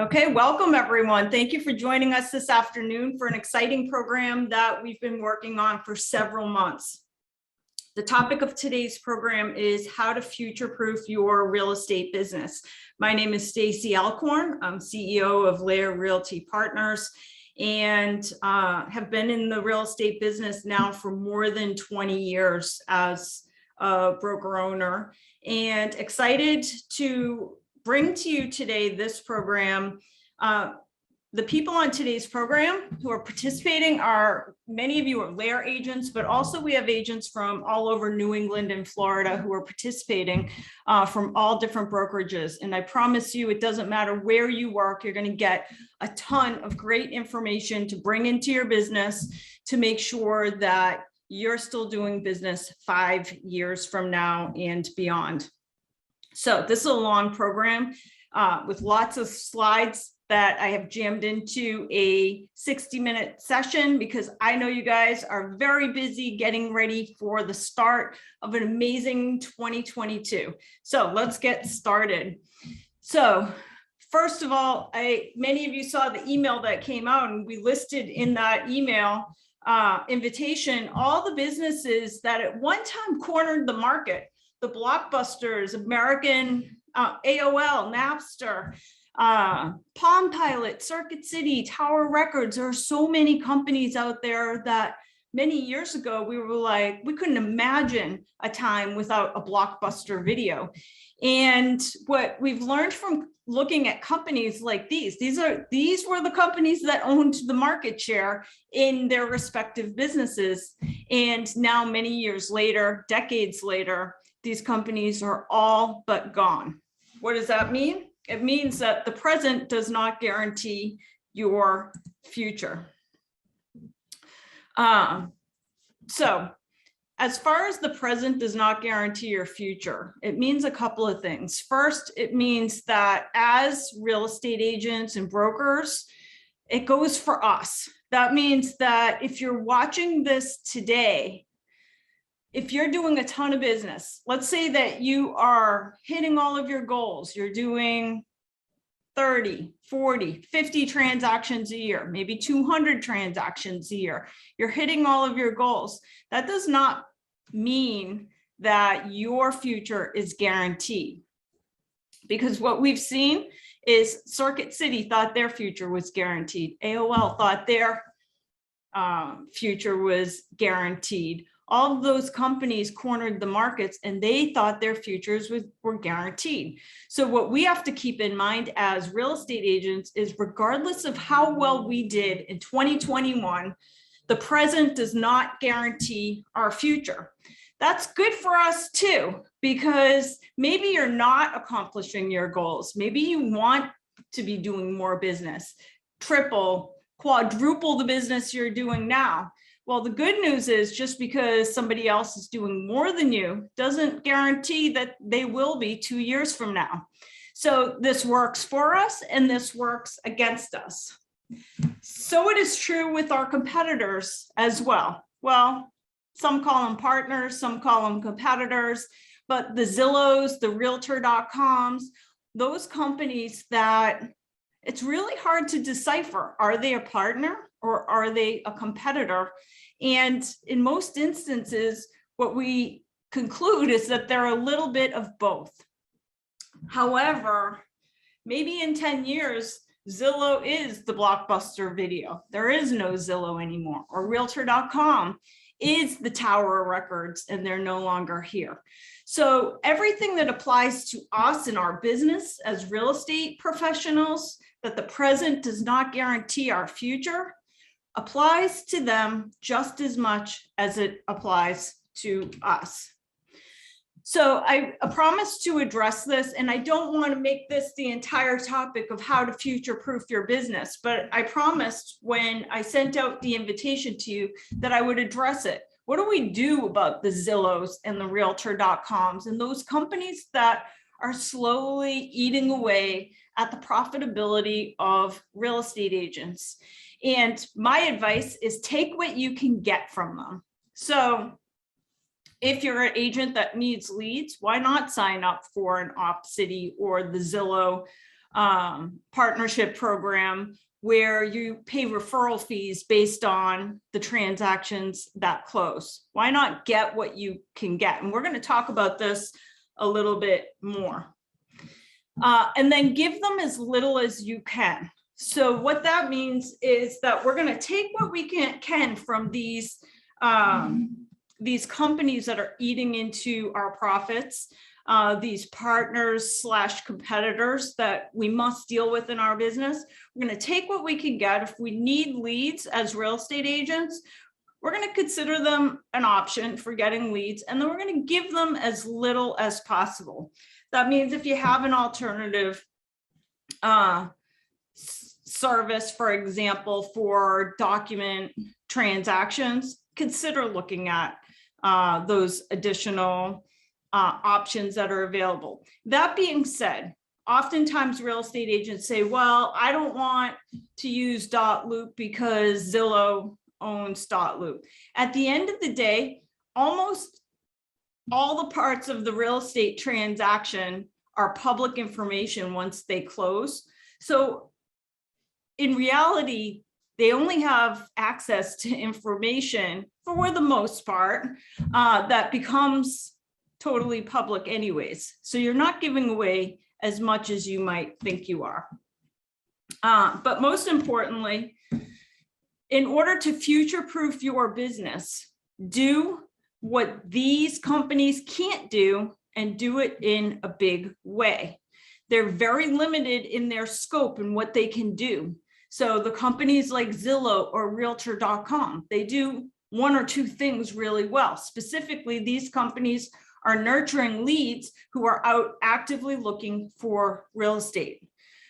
Okay, welcome everyone. Thank you for joining us this afternoon for an exciting program that we've been working on for several months. The topic of today's program is how to future-proof your real estate business. My name is Stacy Alcorn. I'm CEO of Lair Realty Partners and have been in the real estate business now for more than 20 years as a broker owner, and excited to bring to you today this program. The people on today's program who are participating are, many of you are Lair agents, but also we have agents from all over New England and Florida who are participating from all different brokerages. And I promise you, it doesn't matter where you work, you're going to get a ton of great information to bring into your business to make sure that you're still doing business 5 years from now and beyond. So this is a long program with lots of slides that I have jammed into a 60-minute session because I know you guys are very busy getting ready for the start of an amazing 2022. So let's get started. So first of all, many of you saw the email that came out, and we listed in that email invitation all the businesses that at one time cornered the market. The blockbusters, American, AOL, Napster, Palm Pilot, Circuit City, Tower Records. There are so many companies out there that many years ago we were like, we couldn't imagine a time without a blockbuster video. And what we've learned from looking at companies like these were the companies that owned the market share in their respective businesses. And now many years later, decades later, these companies are all but gone. What does that mean? It means that the present does not guarantee your future. So as far as the present does not guarantee your future, it means a couple of things. First, it means that as real estate agents and brokers, it goes for us. That means that if you're watching this today, if you're doing a ton of business, let's say that you are hitting all of your goals, you're doing 30, 40, 50 transactions a year, maybe 200 transactions a year, you're hitting all of your goals. That does not mean that your future is guaranteed. Because what we've seen is Circuit City thought their future was guaranteed. AOL thought their future was guaranteed. All of those companies cornered the markets and they thought their futures were guaranteed. So what we have to keep in mind as real estate agents is regardless of how well we did in 2021, the present does not guarantee our future. That's good for us too, because maybe you're not accomplishing your goals. Maybe you want to be doing more business, triple, quadruple the business you're doing now. Well, the good news is just because somebody else is doing more than you doesn't guarantee that they will be 2 years from now. So this works for us and this works against us. So it is true with our competitors as well. Well, some call them partners, some call them competitors, but the Zillows, the Realtor.coms, those companies that it's really hard to decipher. Are they a partner or are they a competitor? And in most instances, what we conclude is that they're a little bit of both. However, maybe in 10 years, Zillow is the blockbuster video. There is no Zillow anymore, or Realtor.com is the Tower Records and they're no longer here. So everything that applies to us in our business as real estate professionals, that the present does not guarantee our future, applies to them just as much as it applies to us. So I promise to address this, and I don't want to make this the entire topic of how to future-proof your business, but I promised when I sent out the invitation to you that I would address it. What do we do about the Zillows and the Realtor.coms and those companies that are slowly eating away at the profitability of real estate agents? And my advice is take what you can get from them. So if you're an agent that needs leads, why not sign up for an OpCity or the Zillow partnership program where you pay referral fees based on the transactions that close. Why not get what you can get? And we're going to talk about this a little bit more. And then give them as little as you can. So what that means is that we're going to take what we can from these companies that are eating into our profits, these partners / competitors that we must deal with in our business. We're going to take what we can get. If we need leads as real estate agents, we're going to consider them an option for getting leads, and then we're going to give them as little as possible. That means if you have an alternative service, for example, for document transactions, consider looking at those additional options that are available. That being said, oftentimes real estate agents say, well, I don't want to use .loop because Zillow owns .loop. At the end of the day, almost all the parts of the real estate transaction are public information once they close. So in reality, they only have access to information for the most part that becomes totally public anyways. So you're not giving away as much as you might think you are. But most importantly, in order to future-proof your business, do what these companies can't do and do it in a big way. They're very limited in their scope and what they can do. So the companies like Zillow or Realtor.com, they do one or two things really well. Specifically, these companies are nurturing leads who are out actively looking for real estate.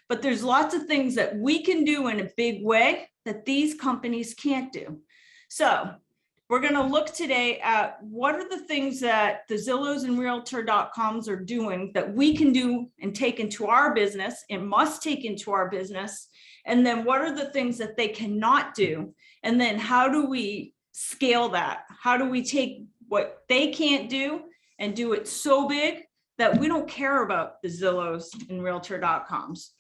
But there's lots of things that we can do in a big way that these companies can't do. So we're going to look today at what are the things that the Zillows and Realtor.coms are doing that we can do and take into our business and must take into our business. And then what are the things that they cannot do? And then how do we scale that? How do we take what they can't do and do it so big that we don't care about the Zillows and Realtor.coms?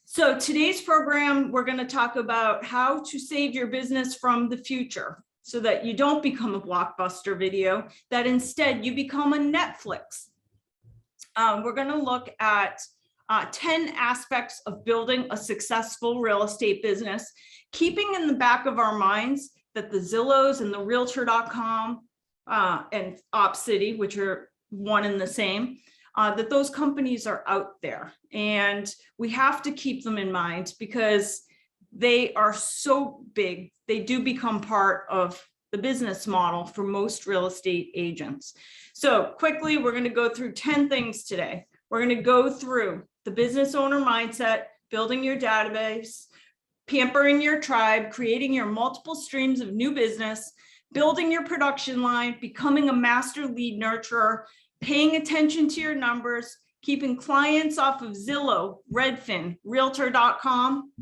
So today's program, we're going to talk about how to save your business from the future so that you don't become a blockbuster video, that instead you become a Netflix. We're going to look at 10 aspects of building a successful real estate business, keeping in the back of our minds that the Zillows and the Realtor.com and OpCity, which are one and the same, that those companies are out there. And we have to keep them in mind because they are so big. They do become part of the business model for most real estate agents. So quickly, we're going to go through 10 things today. We're going to go through the business owner mindset, building your database, pampering your tribe, creating your multiple streams of new business, building your production line, becoming a master lead nurturer, paying attention to your numbers, keeping clients off of Zillow, Redfin, Realtor.com.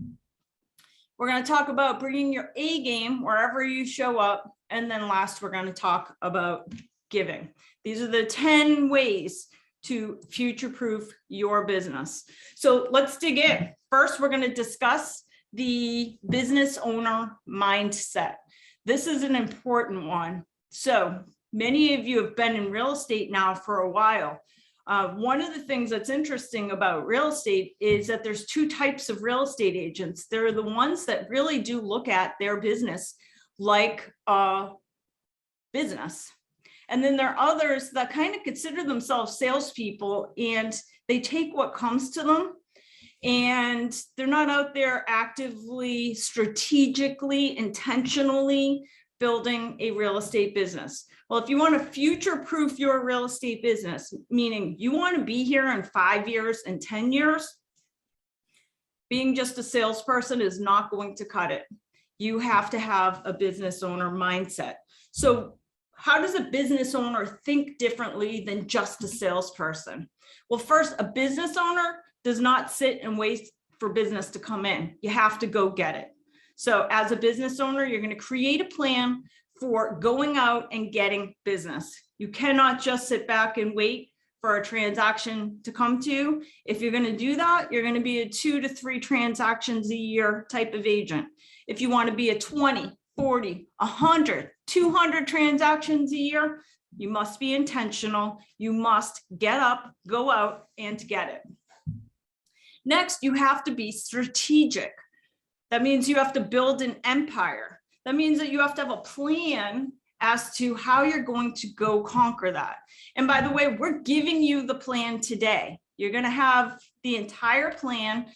We're going to talk about bringing your A game wherever you show up. And then last, we're going to talk about giving. These are the 10 ways to future-proof your business. So let's dig in. First, we're going to discuss the business owner mindset. This is an important one. So many of you have been in real estate now for a while. One of the things that's interesting about real estate is that there's two types of real estate agents. There are the ones that really do look at their business like a business. And then there are others that kind of consider themselves salespeople and they take what comes to them and they're not out there actively, strategically, intentionally building a real estate business. Well, if you want to future-proof your real estate business, meaning you want to be here in 5 years and 10 years, being just a salesperson is not going to cut it. You have to have a business owner mindset. So how does a business owner think differently than just a salesperson? Well, first, a business owner does not sit and wait for business to come in. You have to go get it. So as a business owner, you're going to create a plan for going out and getting business. You cannot just sit back and wait for a transaction to come to you. If you're going to do that, you're going to be a 2 to 3 transactions a year type of agent. If you want to be a 20, 40, 100, 200 transactions a year, you must be intentional. You must get up, go out, and get it. Next, you have to be strategic. That means you have to build an empire. That means that you have to have a plan as to how you're going to go conquer that. And by the way, we're giving you the plan today. You're going to have the entire plan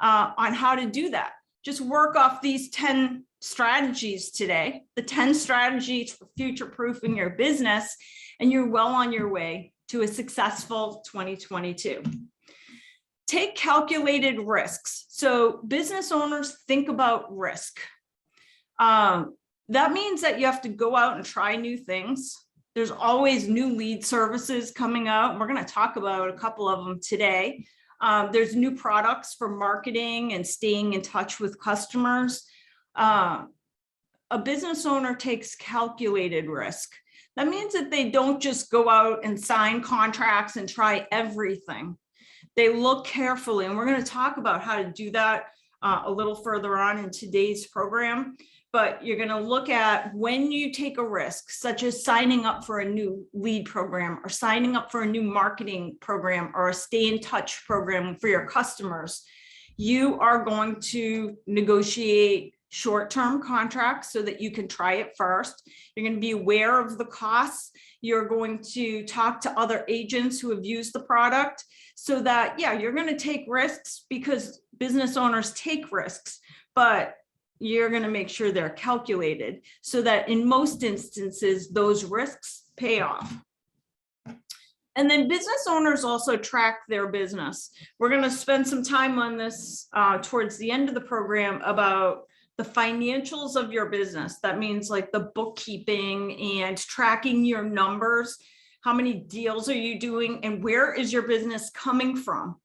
on how to do that. Just work off these 10 strategies today, the 10 strategies for future-proofing your business, and you're well on your way to a successful 2022. Take calculated risks. So business owners, think about risk. That means that you have to go out and try new things. There's always new lead services coming out. We're going to talk about a couple of them today. There's new products for marketing and staying in touch with customers. A business owner takes calculated risk. That means that they don't just go out and sign contracts and try everything. They look carefully, and we're going to talk about how to do that a little further on in today's program. But you're going to look at when you take a risk, such as signing up for a new lead program or signing up for a new marketing program or a stay in touch program for your customers, you are going to negotiate short-term contracts so that you can try it first. You're going to be aware of the costs. You're going to talk to other agents who have used the product so that, yeah, you're going to take risks because business owners take risks, but you're going to make sure they're calculated so that in most instances, those risks pay off. And then business owners also track their business. We're going to spend some time on this towards the end of the program about the financials of your business. That means like the bookkeeping and tracking your numbers. How many deals are you doing and where is your business coming from?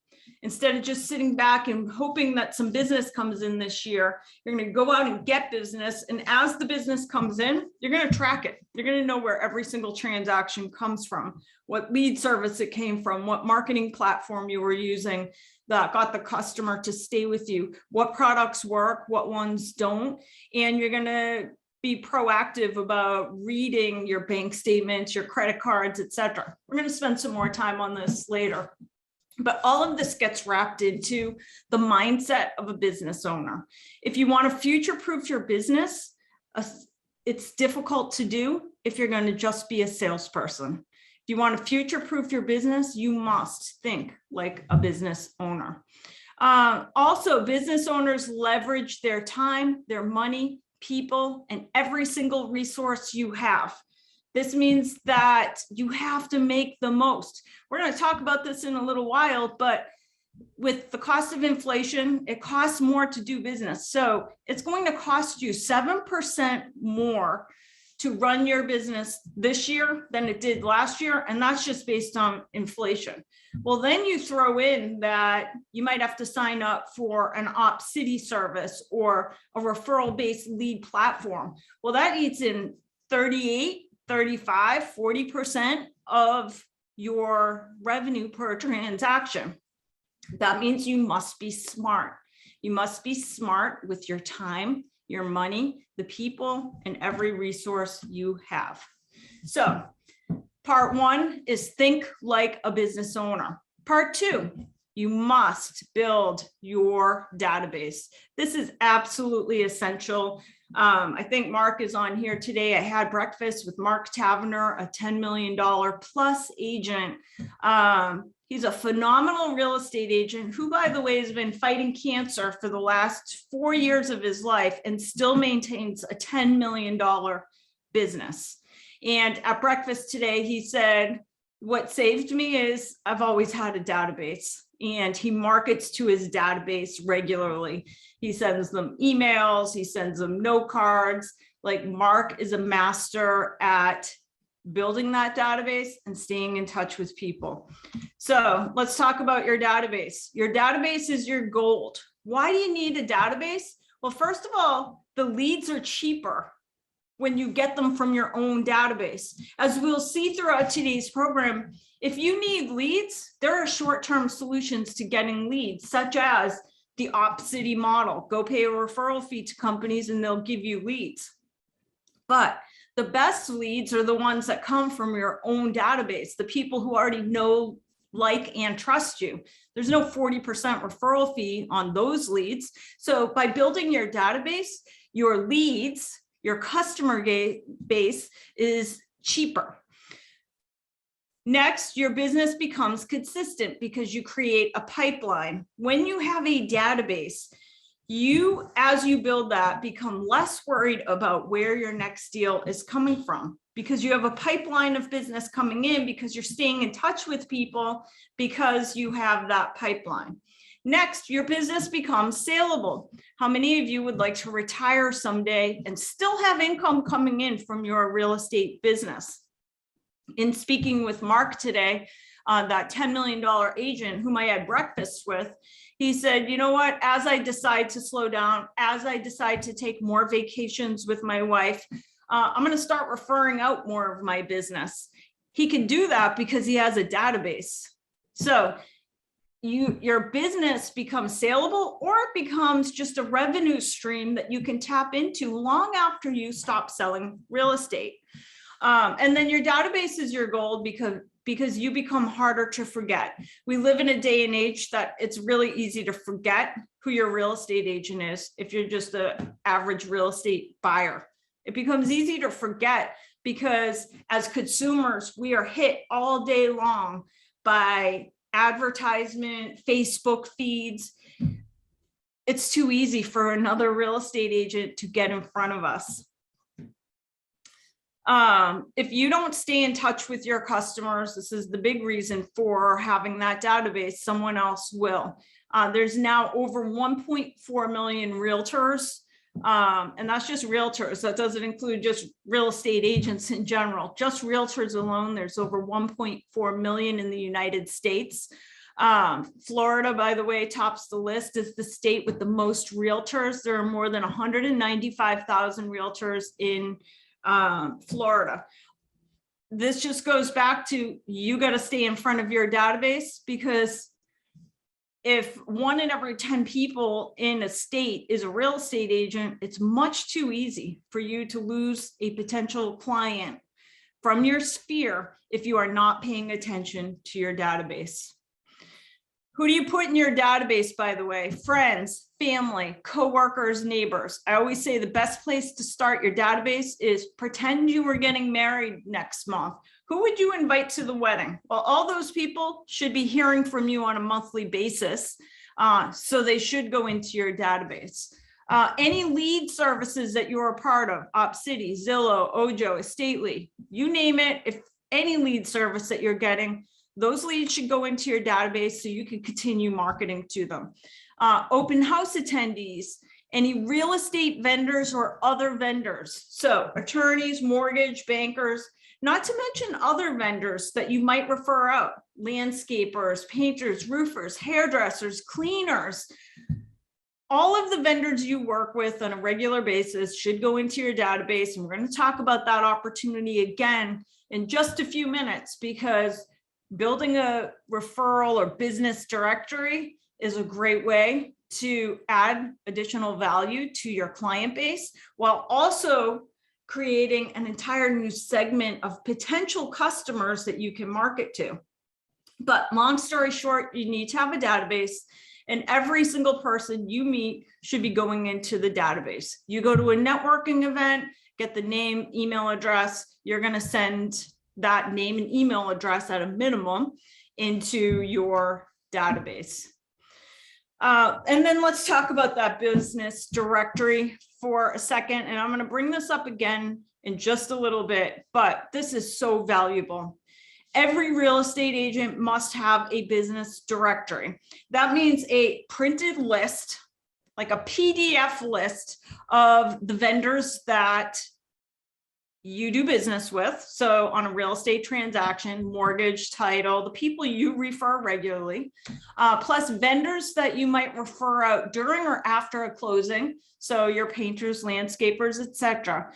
Instead of just sitting back and hoping that some business comes in this year, you're going to go out and get business. And as the business comes in, you're going to track it. You're going to know where every single transaction comes from, what lead service it came from, what marketing platform you were using that got the customer to stay with you, what products work, what ones don't. And you're going to be proactive about reading your bank statements, your credit cards, etc. We're going to spend some more time on this later. But all of this gets wrapped into the mindset of a business owner. If you want to future-proof your business, it's difficult to do if you're going to just be a salesperson. If you want to future-proof your business, you must think like a business owner. Also, business owners leverage their time, their money, people, and every single resource you have. This means that you have to make the most. We're going to talk about this in a little while, but with the cost of inflation, it costs more to do business. So it's going to cost you 7% more to run your business this year than it did last year. And that's just based on inflation. Well, then you throw in that you might have to sign up for an Opcity service or a referral-based lead platform. Well, that eats in 38, 35, 40% of your revenue per transaction. That means you must be smart. You must be smart with your time, your money, the people, and every resource you have. So part one is think like a business owner. Part two, you must build your database. This is absolutely essential. I think Mark is on here today. I had breakfast with Mark Taverner, a $10 million plus agent. He's a phenomenal real estate agent who, by the way, has been fighting cancer for the last 4 years of his life and still maintains a $10 million business. And at breakfast today, he said, what saved me is I've always had a database. And he markets to his database regularly. He sends them emails, he sends them note cards. Like Mark is a master at building that database and staying in touch with people. So let's talk about your database. Your database is your gold. Why do you need a database? Well, first of all, the leads are cheaper when you get them from your own database. As we'll see throughout today's program, if you need leads, there are short-term solutions to getting leads, such as the Opcity model. Go pay a referral fee to companies and they'll give you leads. But the best leads are the ones that come from your own database, the people who already know, like, and trust you. There's no 40% referral fee on those leads. So by building your database, your leads, your customer base is cheaper. Next, your business becomes consistent because you create a pipeline. When you have a database, you, as you build that, become less worried about where your next deal is coming from, because you have a pipeline of business coming in, because you're staying in touch with people, because you have that pipeline. Next, your business becomes saleable. How many of you would like to retire someday and still have income coming in from your real estate business? In speaking with Mark today, that $10 million agent whom I had breakfast with, he said, you know what, as I decide to slow down, as I decide to take more vacations with my wife, I'm going to start referring out more of my business. He can do that because he has a database. So your business becomes saleable, or it becomes just a revenue stream that you can tap into long after you stop selling real estate. And then your database is your gold because you become harder to forget. We live in a day and age that it's really easy to forget who your real estate agent is if you're just an average real estate buyer. It becomes easy to forget because as consumers, we are hit all day long by advertisement, Facebook feeds. It's too easy for another real estate agent to get in front of us. If you don't stay in touch with your customers, this is the big reason for having that database, someone else will. There's now over 1.4 million realtors, and that's just realtors. That doesn't include just real estate agents in general. Just realtors alone, there's over 1.4 million in the United States. Florida, by the way, tops the list as the state with the most realtors. There are more than 195,000 realtors in Florida. This just goes back to, you got to stay in front of your database, because if 1 in every 10 people in a state is a real estate agent, it's much too easy for you to lose a potential client from your sphere if you are not paying attention to your database. Who do you put in your database, by the way? Friends, family, coworkers, neighbors. I always say the best place to start your database is pretend you were getting married next month. Who would you invite to the wedding? Well, all those people should be hearing from you on a monthly basis, so they should go into your database. Any lead services that you're a part of, Opcity, Zillow, Ojo, Estately, you name it, if any lead service that you're getting, those leads should go into your database so you can continue marketing to them. Open house attendees, any real estate vendors or other vendors. So attorneys, mortgage, bankers, not to mention other vendors that you might refer out, landscapers, painters, roofers, hairdressers, cleaners. All of the vendors you work with on a regular basis should go into your database. And we're going to talk about that opportunity again in just a few minutes, because building a referral or business directory is a great way to add additional value to your client base, while also creating an entire new segment of potential customers that you can market to. But long story short, you need to have a database, and every single person you meet should be going into the database. You go to a networking event, get the name, email address, you're going to send that name and email address at a minimum into your database. And then let's talk about that business directory for a second. And I'm going to bring this up again in just a little bit, but this is so valuable. Every real estate agent must have a business directory. That means a printed list, like a PDF list of the vendors that you do business with. So on a real estate transaction, mortgage, title, the people you refer regularly, plus vendors that you might refer out during or after a closing. So your painters, landscapers, etc.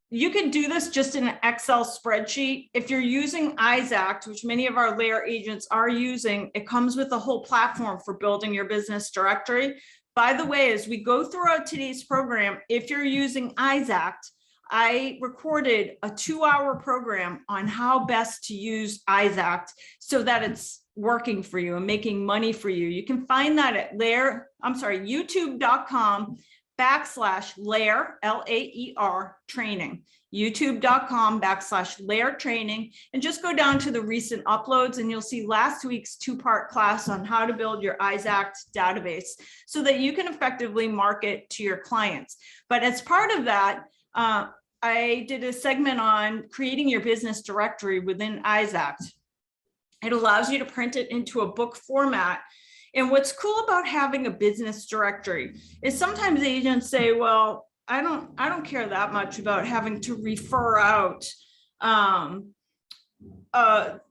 You can do this just in an Excel spreadsheet. If you're using Isact, which many of our layer agents are using, it comes with a whole platform for building your business directory. By the way, as we go throughout today's program, if you're using Isact, I recorded a 2-hour program on how best to use Isact so that it's working for you and making money for you. You can find that at youtube.com/layer, L-A-E-R training, youtube.com/layer training, and just go down to the recent uploads and you'll see last week's 2-part class on how to build your Isact database so that you can effectively market to your clients. But as part of that, I did a segment on creating your business directory within Isact. It allows you to print it into a book format. And what's cool about having a business directory is sometimes agents say, well, I don't care that much about having to refer out the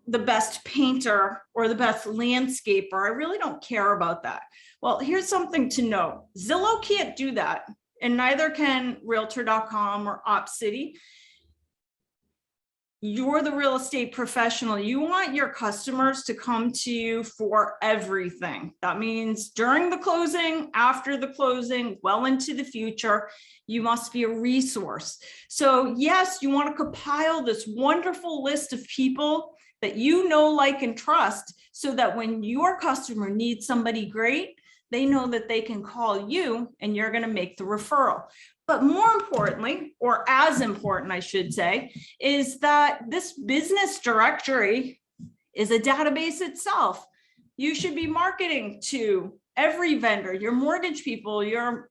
best painter or the best landscaper. I really don't care about that. Well, here's something to know. Zillow can't do that, and neither can Realtor.com or OpCity. You're the real estate professional. You want your customers to come to you for everything. That means during the closing, after the closing, well into the future, you must be a resource. So yes, you want to compile this wonderful list of people that you know, like, and trust so that when your customer needs somebody great, they know that they can call you and you're going to make the referral. But more importantly, or as important, I should say, is that this business directory is a database itself. You should be marketing to every vendor, your mortgage people, your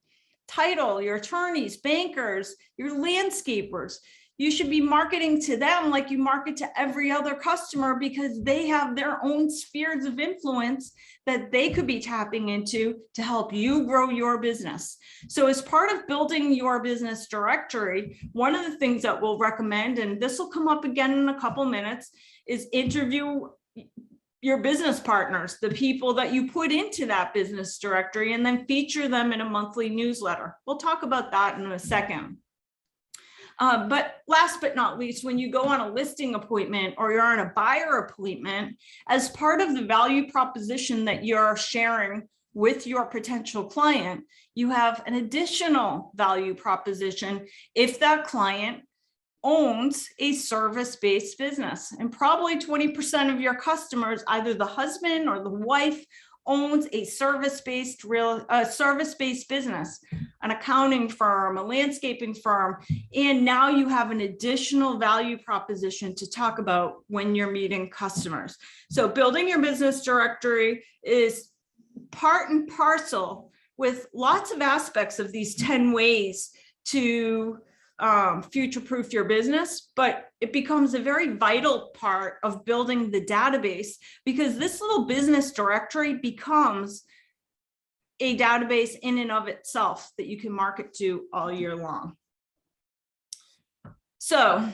title, your attorneys, bankers, your landscapers. You should be marketing to them like you market to every other customer because they have their own spheres of influence that they could be tapping into to help you grow your business. So as part of building your business directory, one of the things that we'll recommend, and this will come up again in a couple minutes, is interview your business partners, the people that you put into that business directory, and then feature them in a monthly newsletter. We'll talk about that in a second. But last but not least, when you go on a listing appointment or you're on a buyer appointment, as part of the value proposition that you're sharing with your potential client, you have an additional value proposition if that client owns a service-based business. And probably 20% of your customers, either the husband or the wife, owns a service-based business, an accounting firm, a landscaping firm, and now you have an additional value proposition to talk about when you're meeting customers. So building your business directory is part and parcel with lots of aspects of these 10 ways to future-proof your business, but it becomes a very vital part of building the database because this little business directory becomes a database in and of itself that you can market to all year long. So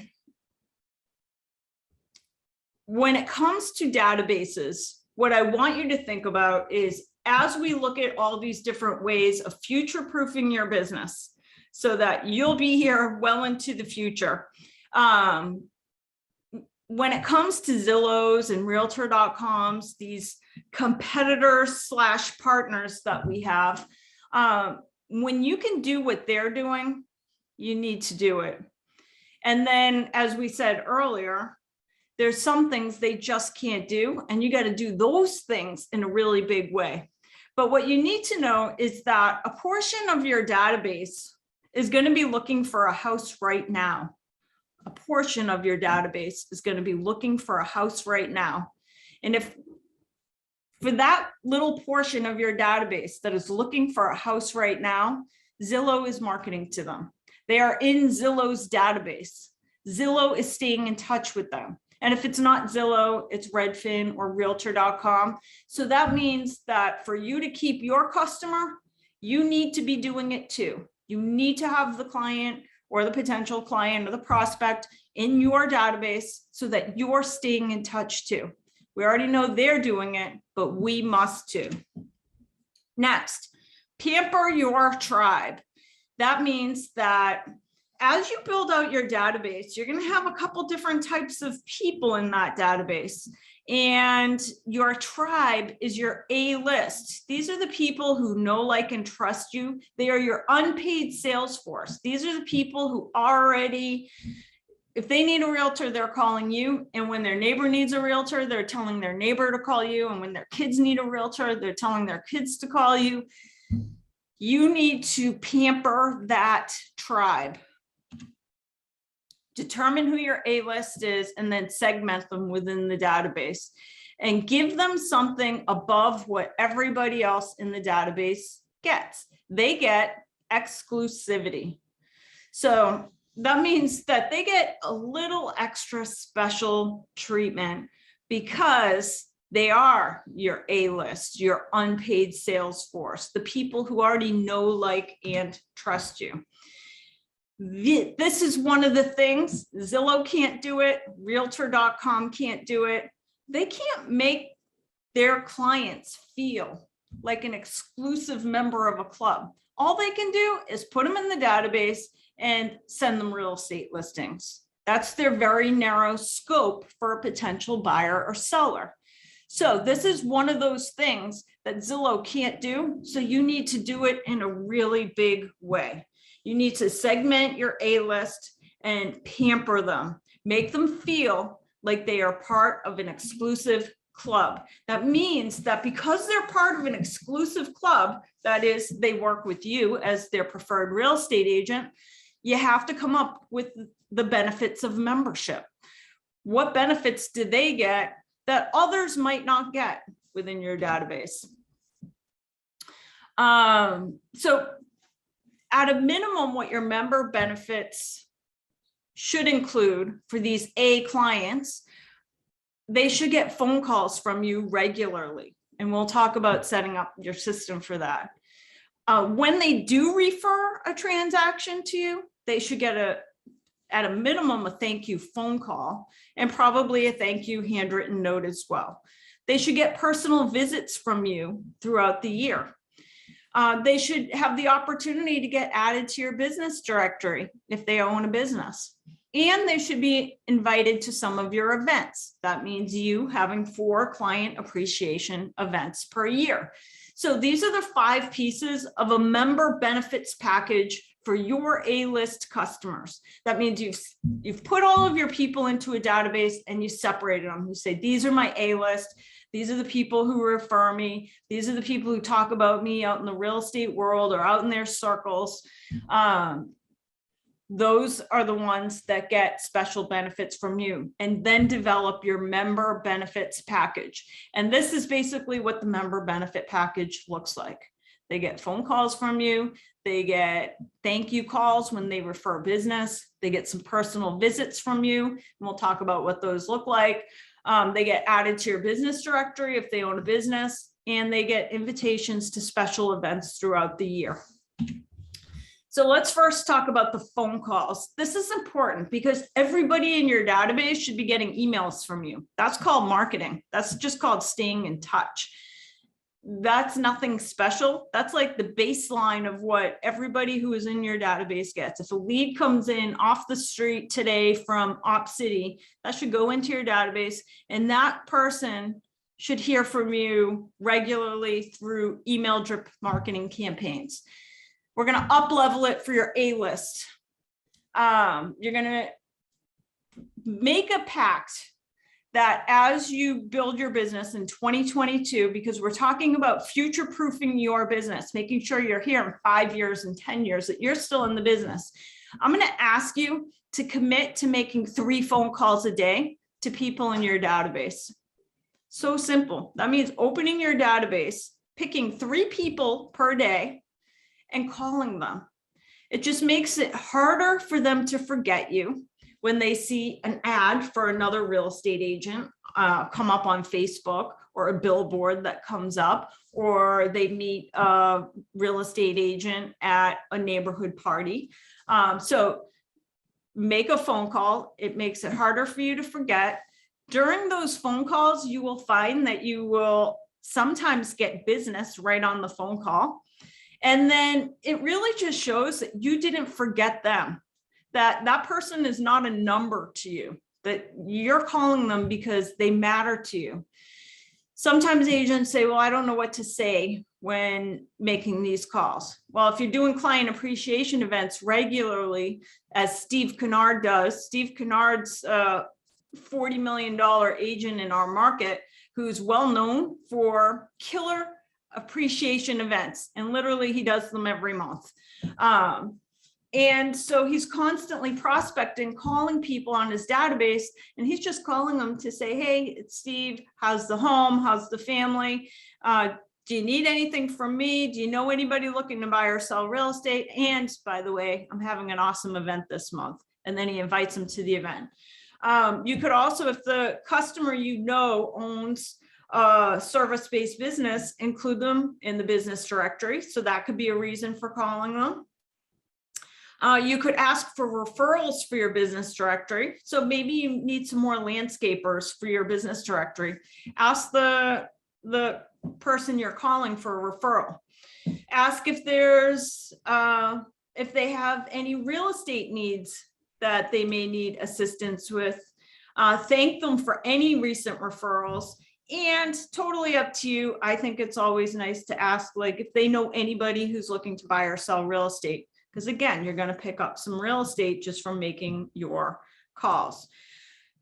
when it comes to databases, what I want you to think about is as we look at all these different ways of future-proofing your business, so that you'll be here well into the future. When it comes to Zillow's and Realtor.com's, these competitors / partners that we have, when you can do what they're doing, you need to do it. And then, as we said earlier, there's some things they just can't do, and you got to do those things in a really big way. But what you need to know is that a portion of your database is going to be looking for a house right now. A portion of your database is going to be looking for a house right now. And if for that little portion of your database that is looking for a house right now, Zillow is marketing to them. They are in Zillow's database. Zillow is staying in touch with them. And if it's not Zillow, it's Redfin or Realtor.com. So that means that for you to keep your customer, you need to be doing it too. You need to have the client or the potential client or the prospect in your database so that you're staying in touch too. We already know they're doing it, but we must too. Next, pamper your tribe. That means that as you build out your database, you're going to have a couple different types of people in that database. And your tribe is your A list. These are the people who know, like, and trust you. They are your unpaid sales force. These are the people who already, if they need a realtor, they're calling you. And when their neighbor needs a realtor, they're telling their neighbor to call you. And when their kids need a realtor, they're telling their kids to call you. You need to pamper that tribe. Determine who your A list is, and then segment them within the database and give them something above what everybody else in the database gets. They get exclusivity. So that means that they get a little extra special treatment because they are your A list, your unpaid sales force, the people who already know, like, and trust you. This is one of the things. Zillow can't do it. Realtor.com can't do it. They can't make their clients feel like an exclusive member of a club. All they can do is put them in the database and send them real estate listings. That's their very narrow scope for a potential buyer or seller. So this is one of those things that Zillow can't do. So you need to do it in a really big way. You need to segment your A list and pamper them. Make them feel like they are part of an exclusive club. That means that because they're part of an exclusive club, that is, they work with you as their preferred real estate agent, you have to come up with the benefits of membership. What benefits do they get that others might not get within your database? So at a minimum, what your member benefits should include for these A clients, they should get phone calls from you regularly. And we'll talk about setting up your system for that. When they do refer a transaction to you, they should get at a minimum, a thank you phone call and probably a thank you handwritten note as well. They should get personal visits from you throughout the year. They should have the opportunity to get added to your business directory if they own a business. And they should be invited to some of your events. That means you having 4 client appreciation events per year. So these are the 5 pieces of a member benefits package for your A-list customers. That means you've put all of your people into a database and you separated them. You say, these are my A-list. These are the people who refer me. These are the people who talk about me out in the real estate world or out in their circles. Those are the ones that get special benefits from you, and then develop your member benefits package. And this is basically what the member benefit package looks like. They get phone calls from you. They get thank you calls when they refer business. They get some personal visits from you, and we'll talk about what those look like. They get added to your business directory if they own a business, and they get invitations to special events throughout the year. So let's first talk about the phone calls. This is important because everybody in your database should be getting emails from you. That's called marketing. That's just called staying in touch. That's nothing special. That's like the baseline of what everybody who is in your database gets. If a lead comes in off the street today from Op City, that should go into your database, and that person should hear from you regularly through email drip marketing campaigns. We're going to up level it for your A list. You're going to make a pact that as you build your business in 2022, because we're talking about future proofing your business, making sure you're here in 5 years and 10 years, that you're still in the business. I'm going to ask you to commit to making 3 phone calls a day to people in your database. So simple. That means opening your database, picking 3 people per day and calling them. It just makes it harder for them to forget you when they see an ad for another real estate agent come up on Facebook, or a billboard that comes up, or they meet a real estate agent at a neighborhood party. So make a phone call. It makes it harder for you to forget. During those phone calls, you will find that you will sometimes get business right on the phone call. And then it really just shows that you didn't forget them. that that person is not a number to you, that you're calling them because they matter to you. Sometimes agents say, well, I don't know what to say when making these calls. Well, if you're doing client appreciation events regularly, as Steve Kennard does, Steve Kennard's a $40 million agent in our market who's well known for killer appreciation events. And literally he does them every month. And so he's constantly prospecting, calling people on his database, and he's just calling them to say, hey, it's Steve, how's the home? How's the family? Do you need anything from me? Do you know anybody looking to buy or sell real estate? And by the way, I'm having an awesome event this month. And then he invites them to the event. You could also, if the customer you know owns a service-based business, include them in the business directory. So that could be a reason for calling them. You could ask for referrals for your business directory. So maybe you need some more landscapers for your business directory. Ask the person you're calling for a referral. Ask if there's, if they have any real estate needs that they may need assistance with. Thank them for any recent referrals. And totally up to you. I think it's always nice to ask, like, if they know anybody who's looking to buy or sell real estate. Because again, you're going to pick up some real estate just from making your calls.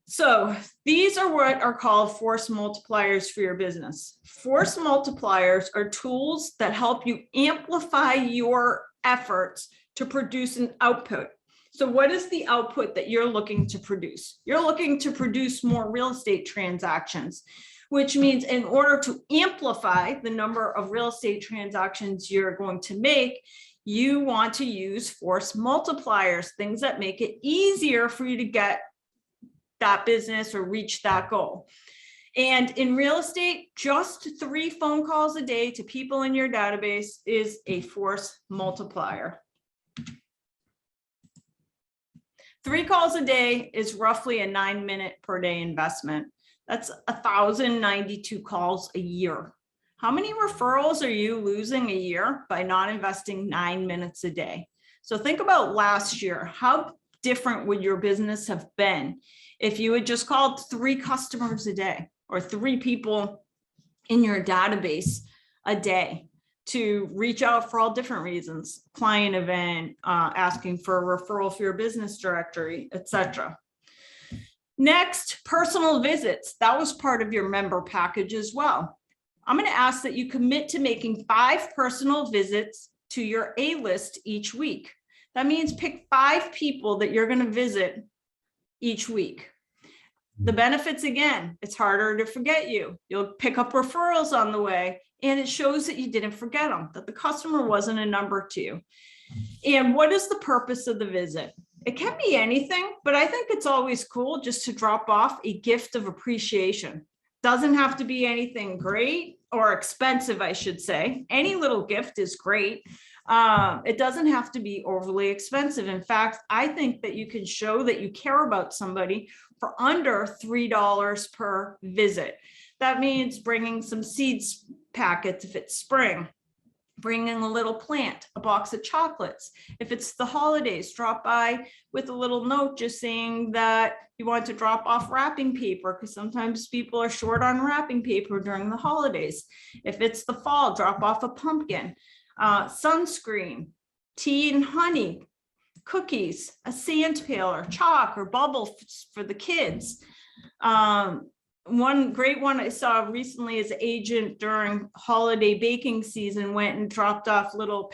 So these are what are called force multipliers for your business. Force multipliers are tools that help you amplify your efforts to produce an output. So what is the output that you're looking to produce? You're looking to produce more real estate transactions, which means in order to amplify the number of real estate transactions you're going to make, you want to use force multipliers, things that make it easier for you to get that business or reach that goal. And in real estate, just 3 phone calls a day to people in your database is a force multiplier. 3 calls a day is roughly a 9-minute per day investment. That's 1,092 calls a year. How many referrals are you losing a year by not investing 9 minutes a day? So think about last year. How different would your business have been if you had just called 3 customers a day or 3 people in your database a day to reach out for all different reasons, client event, asking for a referral for your business directory, etc. Next, personal visits. That was part of your member package as well. I'm going to ask that you commit to making 5 personal visits to your A-list each week. That means pick 5 people that you're going to visit each week. The benefits, again, it's harder to forget you. You'll pick up referrals on the way, and it shows that you didn't forget them, that the customer wasn't a number to you. And what is the purpose of the visit? It can be anything, but I think it's always cool just to drop off a gift of appreciation. Doesn't have to be anything great or expensive, I should say. Any little gift is great. It doesn't have to be overly expensive. In fact, I think that you can show that you care about somebody for under $3 per visit. That means bringing some seeds packets if it's spring, bringing a little plant, a box of chocolates. If it's the holidays, drop by with a little note just saying that you want to drop off wrapping paper, because sometimes people are short on wrapping paper during the holidays. If it's the fall, drop off a pumpkin, sunscreen, tea and honey, cookies, a sand pail or chalk or bubble for the kids. One great one I saw recently is an agent during holiday baking season went and dropped off little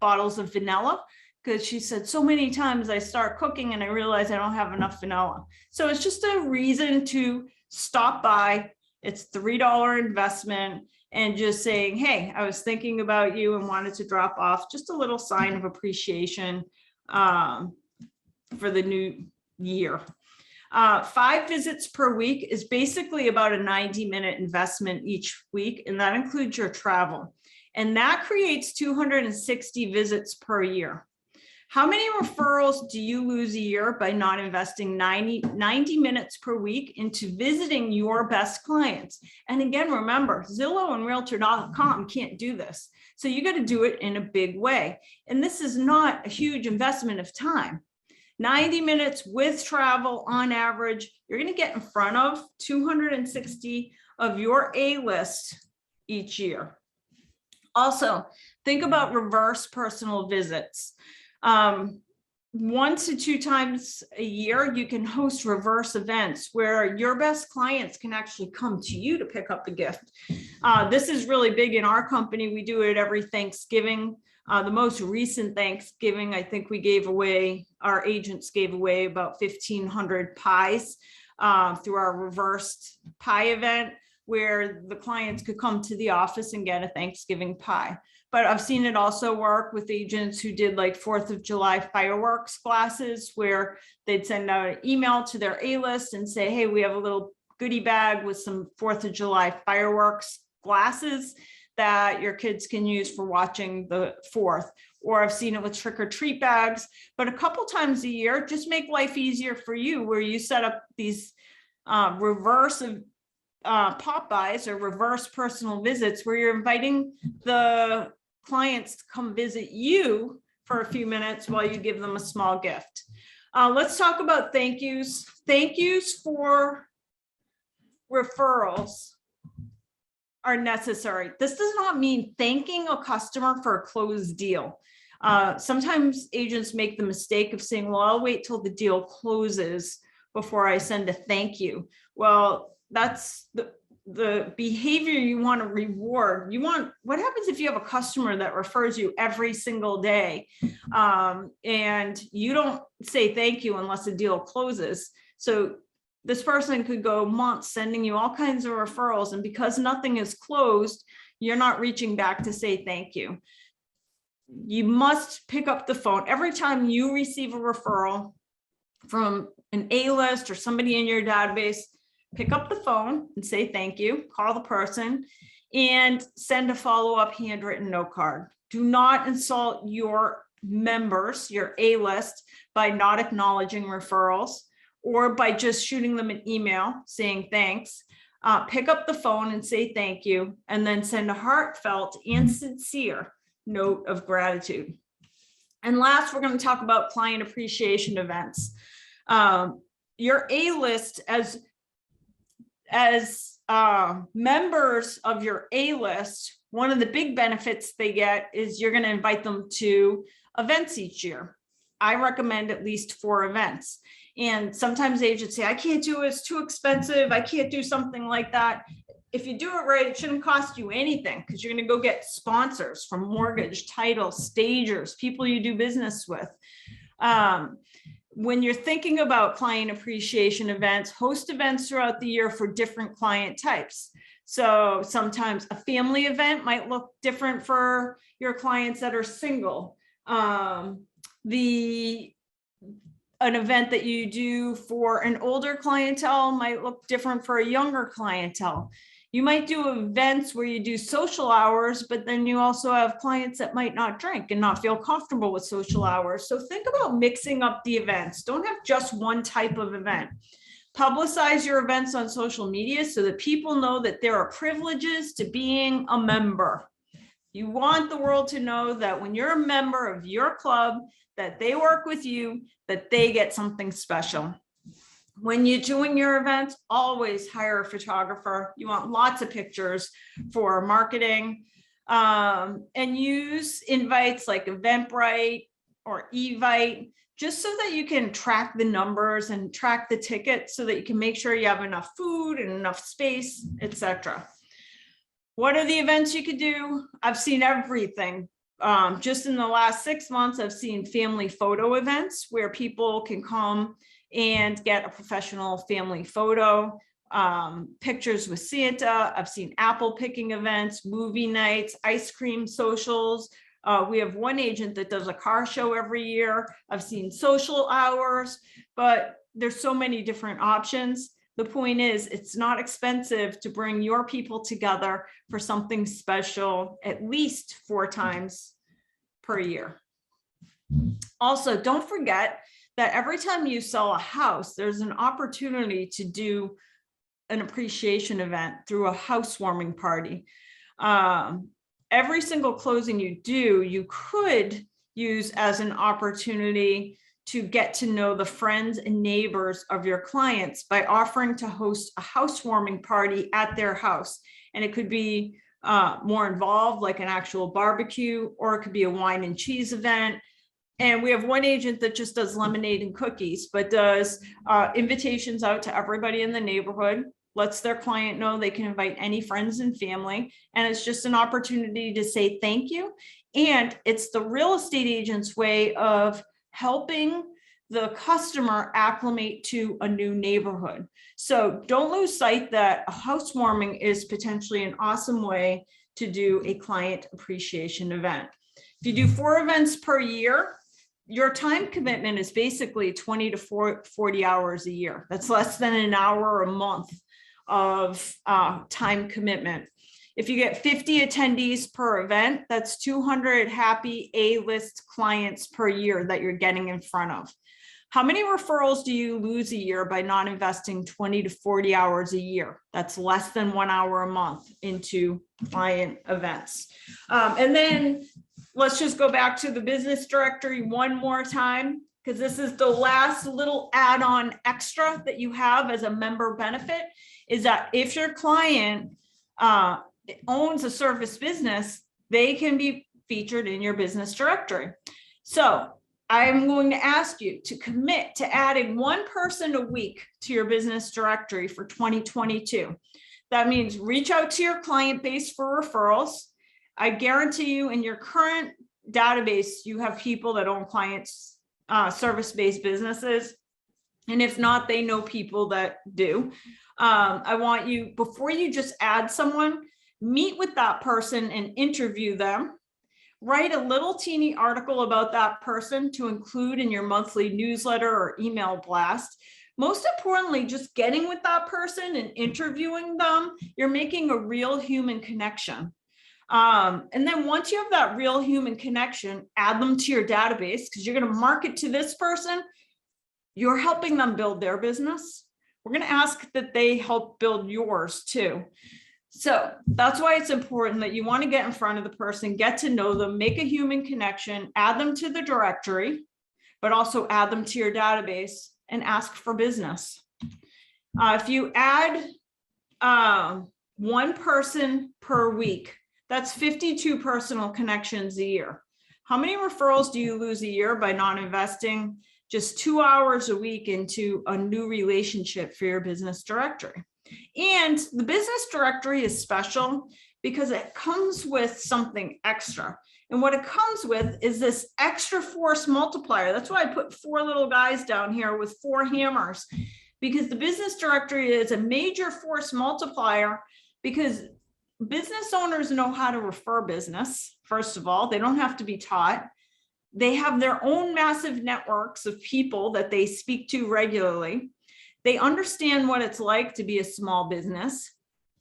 bottles of vanilla, because she said so many times I start cooking and I realize I don't have enough vanilla. So it's just a reason to stop by. It's $3 investment, and just saying, hey, I was thinking about you and wanted to drop off just a little sign of appreciation for the new year. 5 visits per week is basically about a 90-minute investment each week, and that includes your travel. And that creates 260 visits per year. How many referrals do you lose a year by not investing 90 minutes per week into visiting your best clients? And again, remember, Zillow and Realtor.com can't do this. So you got to do it in a big way. And this is not a huge investment of time. 90 minutes with travel on average, you're going to get in front of 260 of your A-list each year. Also, think about reverse personal visits. 1 to 2 times a year, you can host reverse events where your best clients can actually come to you to pick up the gift. This is really big in our company. We do it every Thanksgiving. The most recent Thanksgiving, I think our agents gave away about 1,500 pies through our reversed pie event, where the clients could come to the office and get a Thanksgiving pie. But I've seen it also work with agents who did like 4th of July fireworks classes, where they'd send out an email to their A-list and say, hey, we have a little goodie bag with some 4th of July fireworks glasses that your kids can use for watching the 4th. Or I've seen it with trick or treat bags, but a couple times a year, just make life easier for you, where you set up these reverse pop-bys or reverse personal visits, where you're inviting the clients to come visit you for a few minutes while you give them a small gift. Let's talk about thank yous. Thank yous for referrals are necessary. This does not mean thanking a customer for a closed deal. Sometimes agents make the mistake of saying, well, I'll wait till the deal closes before I send a thank you. Well, that's the behavior you want to reward. What happens if you have a customer that refers you every single day and you don't say thank you unless a deal closes? So this person could go months sending you all kinds of referrals, and because nothing is closed, you're not reaching back to say thank you. You must pick up the phone every time you receive a referral from an A-list or somebody in your database. Pick up the phone and say thank you, call the person, and send a follow-up handwritten note card. Do not insult your members, your A-list, by not acknowledging referrals or by just shooting them an email saying thanks. Pick up the phone and say thank you, and then send a heartfelt and sincere note of gratitude. And last, we're going to talk about client appreciation events. Your A-list, as members of your A-list, one of the big benefits they get is you're going to invite them to events each year. I recommend at least 4 events. And sometimes agents say, I can't do it, it's too expensive, I can't do something like that. If you do it right, it shouldn't cost you anything, because you're going to go get sponsors from mortgage, title, stagers, people you do business with. When you're thinking about client appreciation events, host events throughout the year for different client types. So sometimes a family event might look different for your clients that are single. An event that you do for an older clientele might look different for a younger clientele. You might do events where you do social hours, but then you also have clients that might not drink and not feel comfortable with social hours. So think about mixing up the events. Don't have just one type of event. Publicize your events on social media so that people know that there are privileges to being a member. You want the world to know that when you're a member of your club, that they work with you, that they get something special. When you're doing your events, always hire a photographer. You want lots of pictures for marketing, and use invites like Eventbrite or Evite, just so that you can track the numbers and track the tickets so that you can make sure you have enough food and enough space, etc. What are the events you could do? I've seen everything. Just in the last 6 months, I've seen family photo events where people can come and get a professional family photo, pictures with Santa. I've seen apple picking events, movie nights, ice cream socials. We have one agent that does a car show every year. I've seen social hours, but there's so many different options. The point is, it's not expensive to bring your people together for something special at least 4 times per year. Also, don't forget that every time you sell a house, there's an opportunity to do an appreciation event through a housewarming party. every single closing you do, you could use as an opportunity to get to know the friends and neighbors of your clients by offering to host a housewarming party at their house. And it could be more involved, like an actual barbecue, or it could be a wine and cheese event. And we have one agent that just does lemonade and cookies, but does invitations out to everybody in the neighborhood, lets their client know they can invite any friends and family. And it's just an opportunity to say thank you. And it's the real estate agent's way of helping the customer acclimate to a new neighborhood. So don't lose sight that a housewarming is potentially an awesome way to do a client appreciation event. If you do 4 events per year, your time commitment is basically 20 to 40 hours a year. That's less than an hour a month of time commitment. If you get 50 attendees per event, that's 200 happy A-list clients per year that you're getting in front of. How many referrals do you lose a year by not investing 20 to 40 hours a year? That's less than 1 hour a month into client events. And then let's just go back to the business directory one more time, because this is the last little add-on extra that you have as a member benefit, is that if your client owns a service business, they can be featured in your business directory. So I'm going to ask you to commit to adding 1 person a week to your business directory for 2022. That means reach out to your client base for referrals. I guarantee you in your current database, you have people that own clients, service-based businesses. And if not, they know people that do. I want you, before you just add someone, meet with that person and interview them. Write a little teeny article about that person to include in your monthly newsletter or email blast. Most importantly, just getting with that person and interviewing them, you're making a real human connection. And then once you have that real human connection, add them to your database, because you're going to market to this person. You're helping them build their business. We're going to ask that they help build yours too. So that's why it's important that you want to get in front of the person, get to know them, make a human connection, add them to the directory, but also add them to your database and ask for business. If you add 1 person per week, that's 52 personal connections a year. How many referrals do you lose a year by not investing just 2 hours a week into a new relationship for your business directory? And the business directory is special because it comes with something extra. And what it comes with is this extra force multiplier. That's why I put 4 little guys down here with 4 hammers, because the business directory is a major force multiplier, because business owners know how to refer business. First of all, they don't have to be taught. They have their own massive networks of people that they speak to regularly. They understand what it's like to be a small business.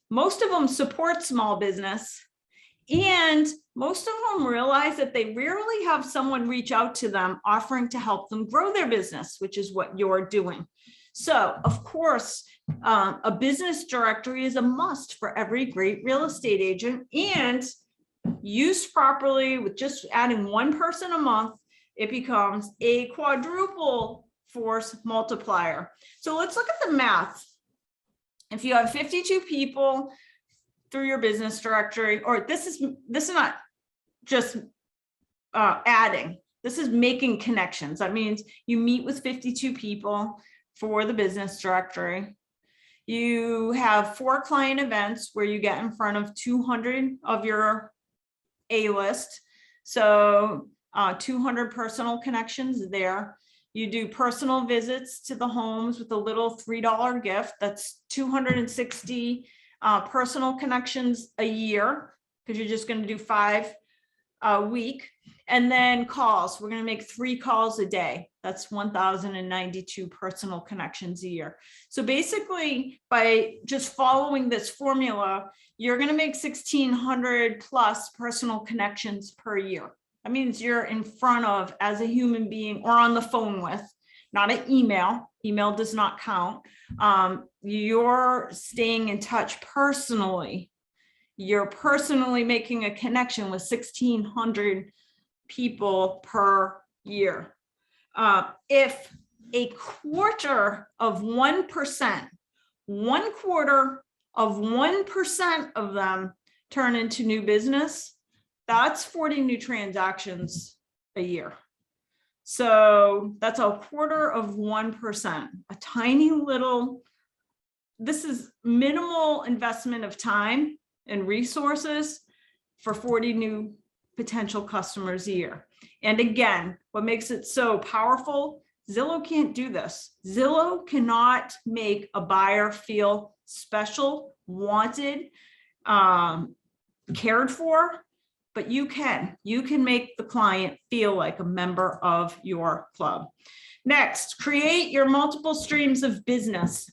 Most of them support small business, and most of them realize that they rarely have someone reach out to them offering to help them grow their business, which is what you're doing. So, of course, a business directory is a must for every great real estate agent, and used properly with just adding 1 person a month, it becomes a quadruple force multiplier. So let's look at the math. If you have 52 people through your business directory, or this is not just adding, this is making connections. That means you meet with 52 people for the business directory. You have 4 client events where you get in front of 200 of your A-list. So 200 personal connections there. You do personal visits to the homes with a little $3 gift. That's 260 personal connections a year, because you're just going to do 5 a week. And then calls. We're going to make 3 calls a day. That's 1,092 personal connections a year. So basically, by just following this formula, you're going to make 1,600 plus personal connections per year. That means you're in front of, as a human being, or on the phone with, not an email. Email does not count. You're staying in touch personally you're personally making a connection with 1,600 people per year. If a quarter of 1%, 1/4 of them turn into new business, that's 40 new transactions a year. So that's 1/4 of 1%, a tiny little, this is minimal investment of time and resources for 40 new potential customers a year. And again, what makes it so powerful, Zillow can't do this. Zillow cannot make a buyer feel special, wanted, cared for, but you can make the client feel like a member of your club. Next, create your multiple streams of business.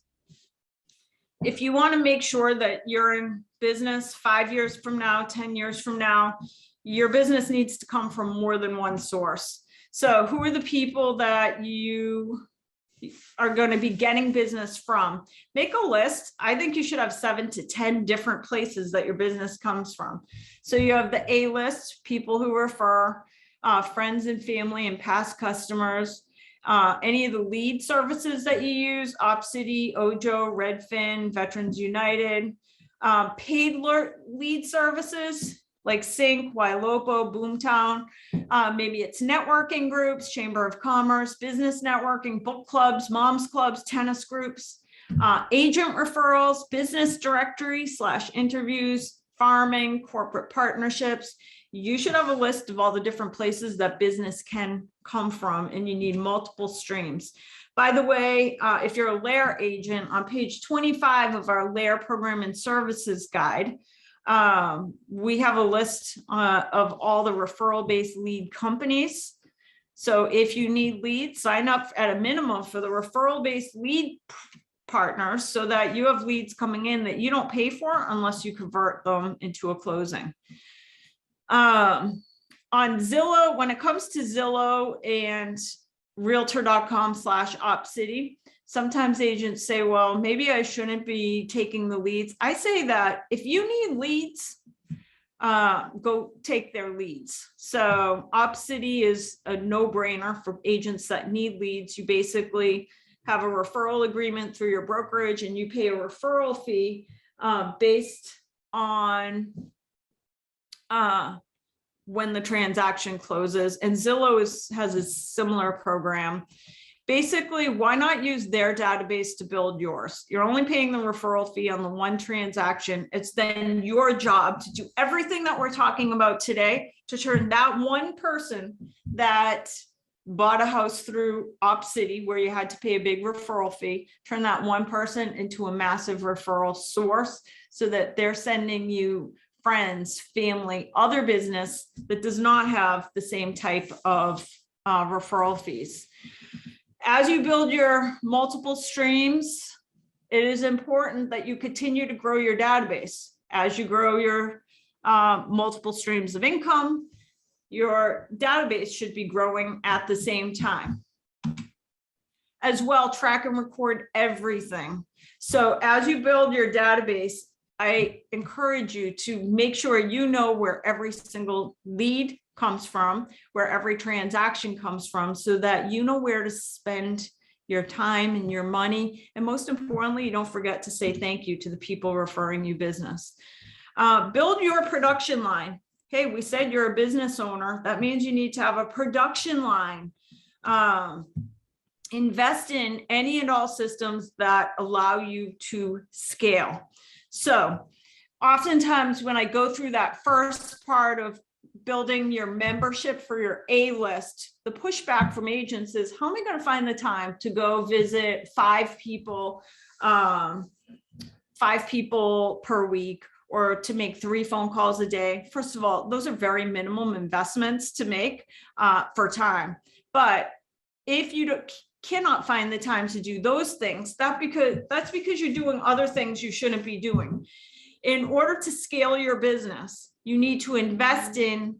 If you want to make sure that you're in business 5 years from now, 10 years from now, your business needs to come from more than one source. So who are the people that you are going to be getting business from? Make a list. I think you should have 7 to 10 different places that your business comes from. So you have the A list, people who refer, friends and family and past customers, any of the lead services that you use, OpCity, Ojo, Redfin, Veterans United, paid lead services like Sync, Ylopo, Boomtown. Maybe it's networking groups, Chamber of Commerce, business networking, book clubs, moms clubs, tennis groups, agent referrals, business directory / interviews, farming, corporate partnerships. You should have a list of all the different places that business can come from, and you need multiple streams. By the way, if you're a Lair agent, on page 25 of our Lair program and services guide, we have a list of all the referral-based lead companies. So if you need leads, sign up at a minimum for the referral-based lead partners so that you have leads coming in that you don't pay for unless you convert them into a closing. On Zillow, when it comes to Zillow and Realtor.com / OpCity, sometimes agents say, well, maybe I shouldn't be taking the leads. I say that if you need leads, go take their leads. So OpCity is a no-brainer for agents that need leads. You basically have a referral agreement through your brokerage and you pay a referral fee based on when the transaction closes. And Zillow has a similar program. Basically, why not use their database to build yours? You're only paying the referral fee on the one transaction. It's then your job to do everything that we're talking about today to turn that one person that bought a house through OpCity, where you had to pay a big referral fee, turn that one person into a massive referral source so that they're sending you friends, family, other business that does not have the same type of referral fees. As you build your multiple streams, it is important that you continue to grow your database. As you grow your multiple streams of income, your database should be growing at the same time. As well, track and record everything. So as you build your database, I encourage you to make sure you know where every single lead comes from, where every transaction comes from, so that you know where to spend your time and your money. And most importantly, you don't forget to say thank you to the people referring you business. Build your production line. Hey, we said you're a business owner. That means you need to have a production line. Invest in any and all systems that allow you to scale. So oftentimes when I go through that first part of building your membership for your A list, the pushback from agents is, how am I going to find the time to go visit 5 people per week, or to make 3 phone calls a day? First of all, those are very minimum investments to make for time. But if you cannot find the time to do those things, that's because you're doing other things you shouldn't be doing. In order to scale your business, you need to invest in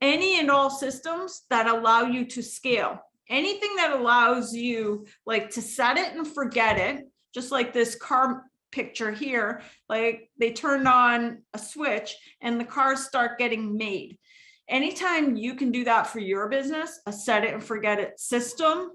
any and all systems that allow you to scale. Anything that allows you, like, to set it and forget it, just like this car picture here, like they turned on a switch and the cars start getting made. Anytime you can do that for your business, a set it and forget it system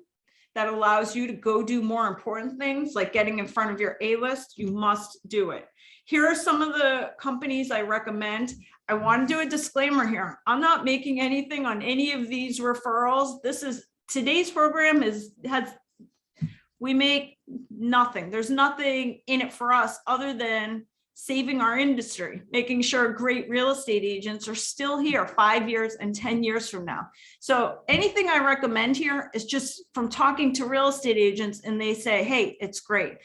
that allows you to go do more important things like getting in front of your A-list, you must do it. Here are some of the companies I recommend. I want to do a disclaimer here. I'm not making anything on any of these referrals. Today's program we make nothing. There's nothing in it for us other than saving our industry, making sure great real estate agents are still here 5 years and 10 years from now. So anything I recommend here is just from talking to real estate agents and they say, hey, it's great.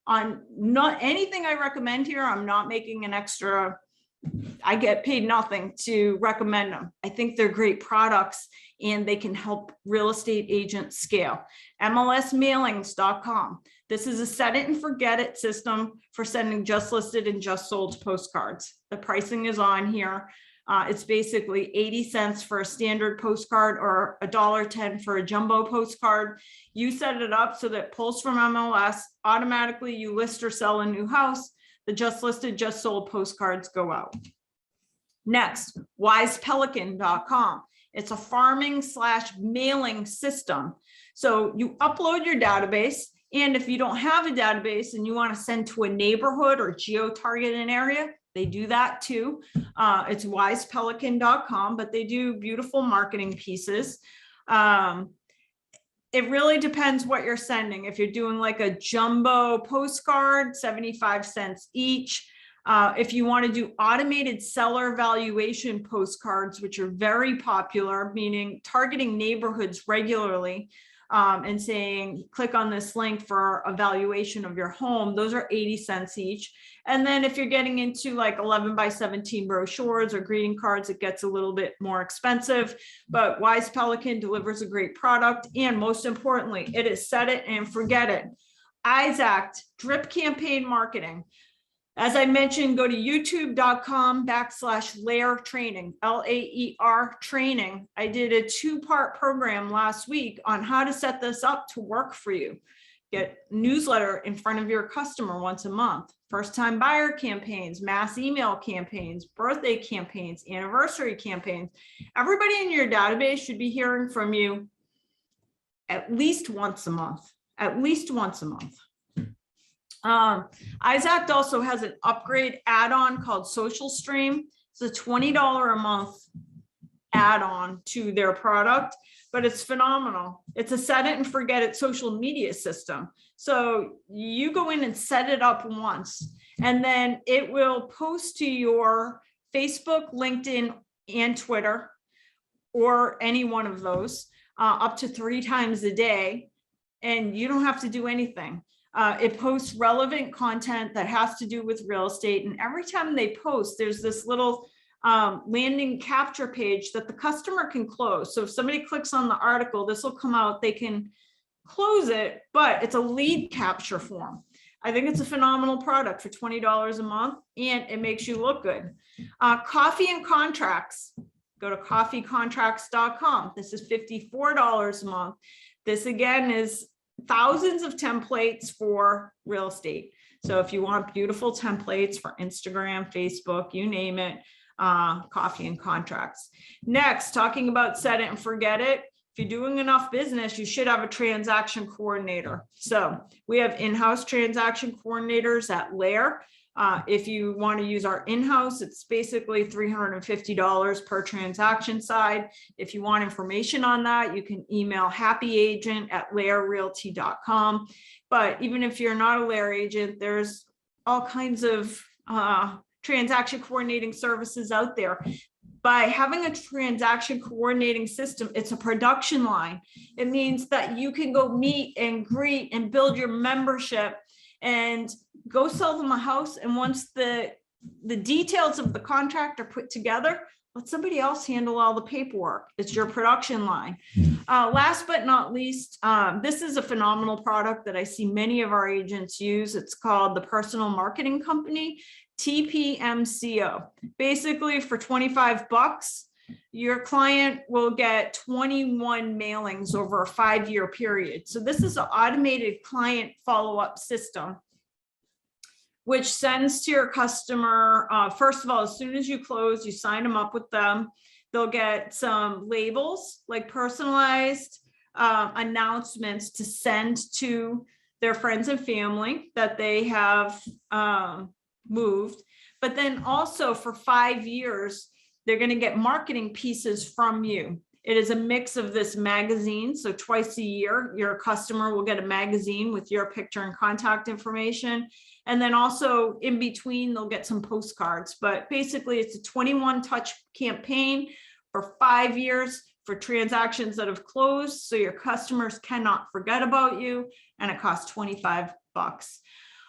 On not anything I recommend here, I'm not making an extra, I get paid nothing to recommend them. I think they're great products and they can help real estate agents scale. Mlsmailings.com. This is a set it and forget it system for sending just listed and just sold postcards. The pricing is on here. It's basically 80 cents for a standard postcard or $1.10 for a jumbo postcard. You set it up so that it pulls from MLS. Automatically, you list or sell a new house. The just listed, just sold postcards go out. Next, wisepelican.com. It's a farming/mailing system. So you upload your database. And if you don't have a database and you want to send to a neighborhood or geo-target an area, they do that too. It's wisepelican.com, but they do beautiful marketing pieces. It really depends what you're sending. If you're doing like a jumbo postcard, 75 cents each. If you want to do automated seller valuation postcards, which are very popular, meaning targeting neighborhoods regularly, and saying, click on this link for a valuation of your home, those are 80 cents each. And then if you're getting into like 11 by 17 brochures or greeting cards, it gets a little bit more expensive, but Wise Pelican delivers a great product. And most importantly, it is set it and forget it. Isaac drip campaign marketing. As I mentioned, go to youtube.com/Layer training, LAER training. I did a 2-part program last week on how to set this up to work for you. Get newsletter in front of your customer once a month, first time buyer campaigns, mass email campaigns, birthday campaigns, anniversary campaigns. Everybody in your database should be hearing from you at least once a month, at least once a month. Isaac also has an upgrade add-on called Social Stream. It's a $20 a month add-on to their product, but it's phenomenal. It's a set it and forget it social media system. So you go in and set it up once, and then it will post to your Facebook, LinkedIn, and Twitter, or any one of those, up to 3 times a day, and you don't have to do anything. It posts relevant content that has to do with real estate. And every time they post, there's this little landing capture page that the customer can close. So if somebody clicks on the article, this will come out, they can close it, but it's a lead capture form. I think it's a phenomenal product for $20 a month, and it makes you look good. Coffee and contracts. Go to coffeecontracts.com. This is $54 a month. This again is thousands of templates for real estate. So if you want beautiful templates for Instagram, Facebook, you name it, Coffee and Contracts. Next, talking about set it and forget it. If you're doing enough business, you should have a transaction coordinator. So we have in-house transaction coordinators at Layer. If you want to use our in-house, it's basically $350 per transaction side. If you want information on that, you can email happyagent@layerrealty.com. But even if you're not a Layer agent, there's all kinds of transaction coordinating services out there. By having a transaction coordinating system, it's a production line. It means that you can go meet and greet and build your membership and go sell them a house. And once the details of the contract are put together, let somebody else handle all the paperwork. It's your production line. Last but not least, this is a phenomenal product that I see many of our agents use. It's called the Personal Marketing Company, TPMCO. Basically, for 25 bucks, your client will get 21 mailings over a 5-year period. So this is an automated client follow-up system. which sends to your customer, first of all, as soon as you close, you sign them up with them. They'll get some labels, like personalized announcements to send to their friends and family that they have moved. But then also for 5 years, they're going to get marketing pieces from you. It is a mix of this magazine. So twice a year, your customer will get a magazine with your picture and contact information. And then also in between, they'll get some postcards. But basically, it's a 21 touch campaign for 5 years for transactions that have closed. So your customers cannot forget about you. And it costs $25.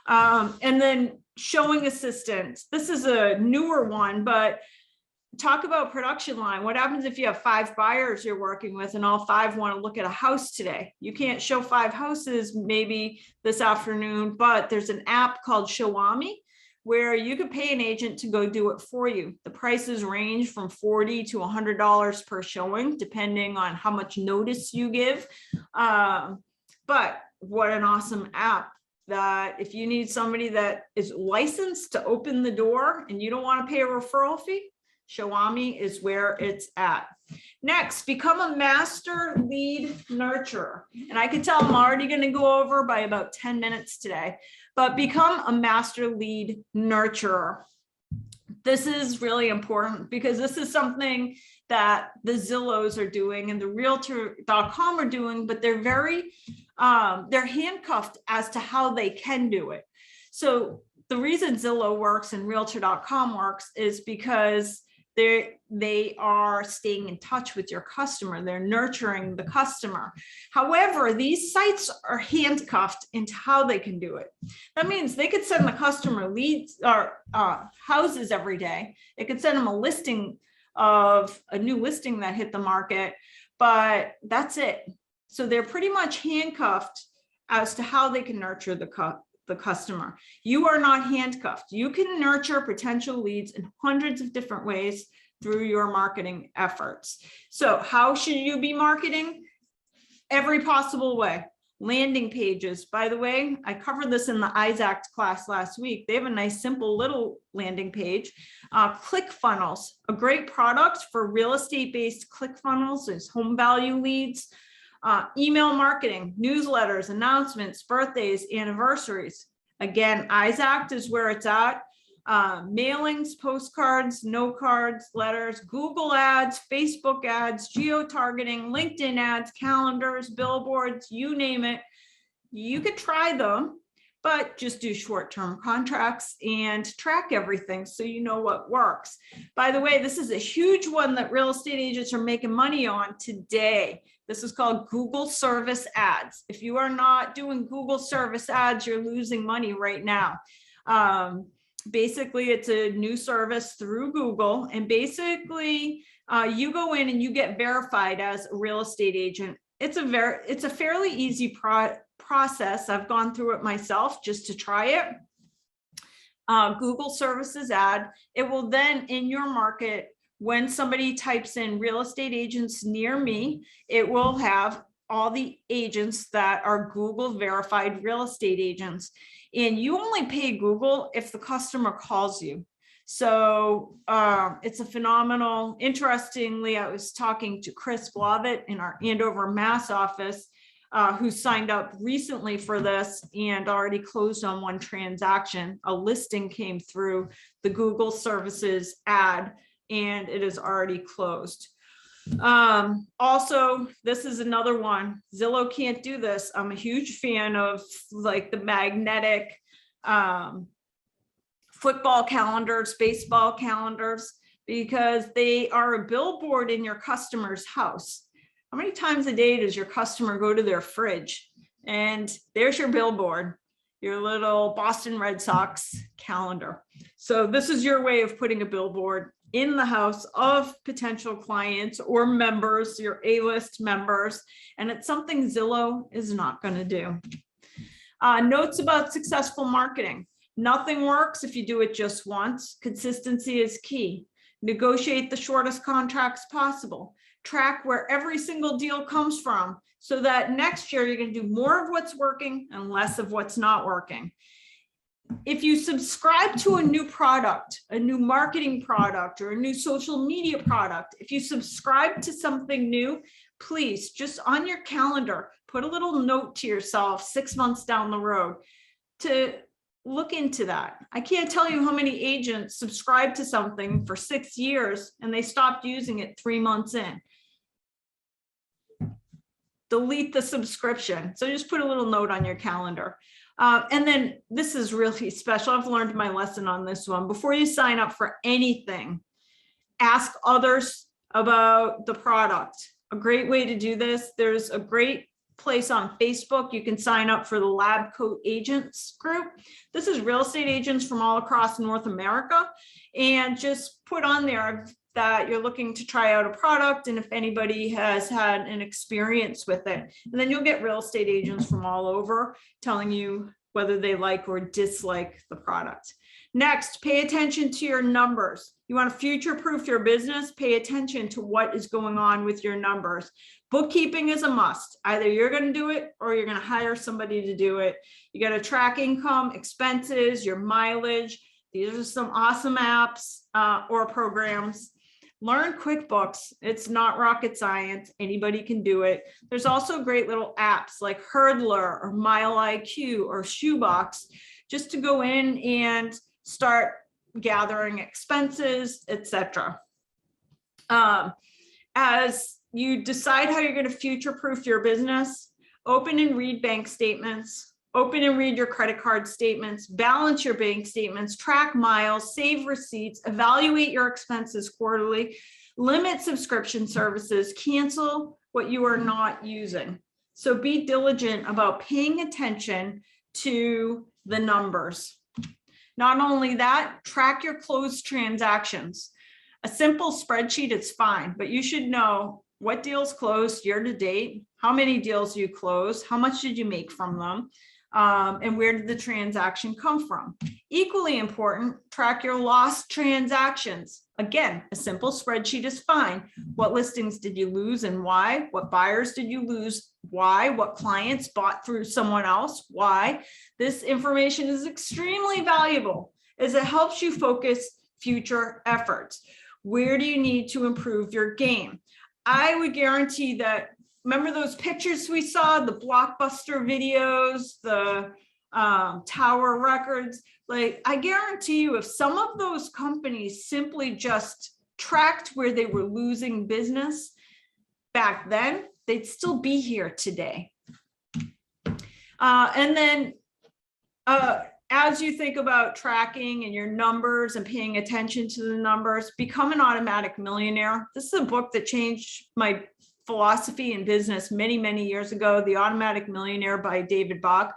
And then showing assistance. This is a newer one, but talk about production line. What happens if you have 5 buyers you're working with and all 5 want to look at a house today? You can't show 5 houses maybe this afternoon, but there's an app called Showami where you could pay an agent to go do it for you. The prices range from $40 to $100 per showing, depending on how much notice you give. But what an awesome app. That if you need somebody that is licensed to open the door and you don't want to pay a referral fee, Showami is where it's at. Next, become a master lead nurturer. And I can tell I'm already going to go over by about 10 minutes today, but become a master lead nurturer. This is really important because this is something that the Zillows are doing and the Realtor.com are doing, but they're they're handcuffed as to how they can do it. So the reason Zillow works and Realtor.com works is because they are staying in touch with your customer. They're nurturing the customer. However, these sites are handcuffed into how they can do it. That means they could send the customer leads or houses every day. It could send them a listing of a new listing that hit the market, but that's it. So they're pretty much handcuffed as to how they can nurture the customer. You are not handcuffed. You can nurture potential leads in hundreds of different ways through your marketing efforts. So how should you be marketing? Every possible way. Landing pages. By the way, I covered this in the Isaac class last week. They have a nice, simple little landing page. Click funnels, a great product for real estate-based click funnels is home value leads. Email marketing, newsletters, announcements, birthdays, anniversaries. Again, Isaac is where it's at. Mailings, postcards, note cards, letters, Google ads, Facebook ads, geo-targeting, LinkedIn ads, calendars, billboards, you name it. You could try them, but just do short-term contracts and track everything so you know what works. By the way, this is a huge one that real estate agents are making money on today. This is called Google service ads. If you are not doing Google service ads, you're losing money right now. Basically, it's a new service through Google. And basically, you go in and you get verified as a real estate agent. It's a fairly easy process. I've gone through it myself just to try it. Google services ad. It will then in your market, when somebody types in real estate agents near me, it will have all the agents that are Google verified real estate agents. And you only pay Google if the customer calls you. So it's a phenomenal. Interestingly, I was talking to Chris Blavitt in our Andover, Mass office, who signed up recently for this and already closed on one transaction. A listing came through the Google services ad and it is already closed. Also, this is another one. Zillow can't do this. I'm a huge fan of like the magnetic football calendars, baseball calendars, because they are a billboard in your customer's house. How many times a day does your customer go to their fridge? And there's your billboard, your little Boston Red Sox calendar. So this is your way of putting a billboard in the house of potential clients or members, your A-list members, and it's something Zillow is not going to do. Notes about successful marketing. Nothing works if you do it just once. Consistency is key. Negotiate the shortest contracts possible. Track where every single deal comes from so that next year you're going to do more of what's working and less of what's not working. if you subscribe to a new product, a new marketing product, or a new social media product, if you subscribe to something new, please just on your calendar, put a little note to yourself 6 months down the road to look into that. I can't tell you how many agents subscribe to something for 6 years and they stopped using it 3 months in. Delete the subscription. So just put a little note on your calendar. And then this is really special. I've learned my lesson on this one. Before you sign up for anything, ask others about the product. A great way to do this, there's a great place on Facebook. You can sign up for the Lab Coat Agents group. This is real estate agents from all across North America, and just put on there that you're looking to try out a product and if anybody has had an experience with it. And then you'll get real estate agents from all over telling you whether they like or dislike the product. Next, pay attention to your numbers. You want to future-proof your business, pay attention to what is going on with your numbers. Bookkeeping is a must. Either you're going to do it or you're going to hire somebody to do it. You got to track income, expenses, your mileage. These are some awesome apps or programs. Learn QuickBooks. It's not rocket science. Anybody can do it. There's also great little apps like Hurdler or Mile IQ or Shoebox, just to go in and start gathering expenses, etc. As you decide how you're going to future-proof your business, open and read bank statements. Open and read your credit card statements, balance your bank statements, track miles, save receipts, evaluate your expenses quarterly, limit subscription services, cancel what you are not using. So be diligent about paying attention to the numbers. Not only that, track your closed transactions. A simple spreadsheet is fine, but you should know what deals closed year to date, how many deals you closed, how much did you make from them, and where did the transaction come from. Equally important, track your lost transactions. Again, a simple spreadsheet is fine. What listings did you lose and why? What buyers did you lose? Why? What clients bought through someone else? Why? This information is extremely valuable as it helps you focus future efforts. Where do you need to improve your game? I would guarantee that, remember those pictures we saw, the Blockbuster videos, the Tower Records? Like, I guarantee you, if some of those companies simply just tracked where they were losing business back then, they'd still be here today. And then as you think about tracking and your numbers and paying attention to the numbers, Become an Automatic Millionaire. This is a book that changed my philosophy in business many, many years ago. The Automatic Millionaire by David Bach.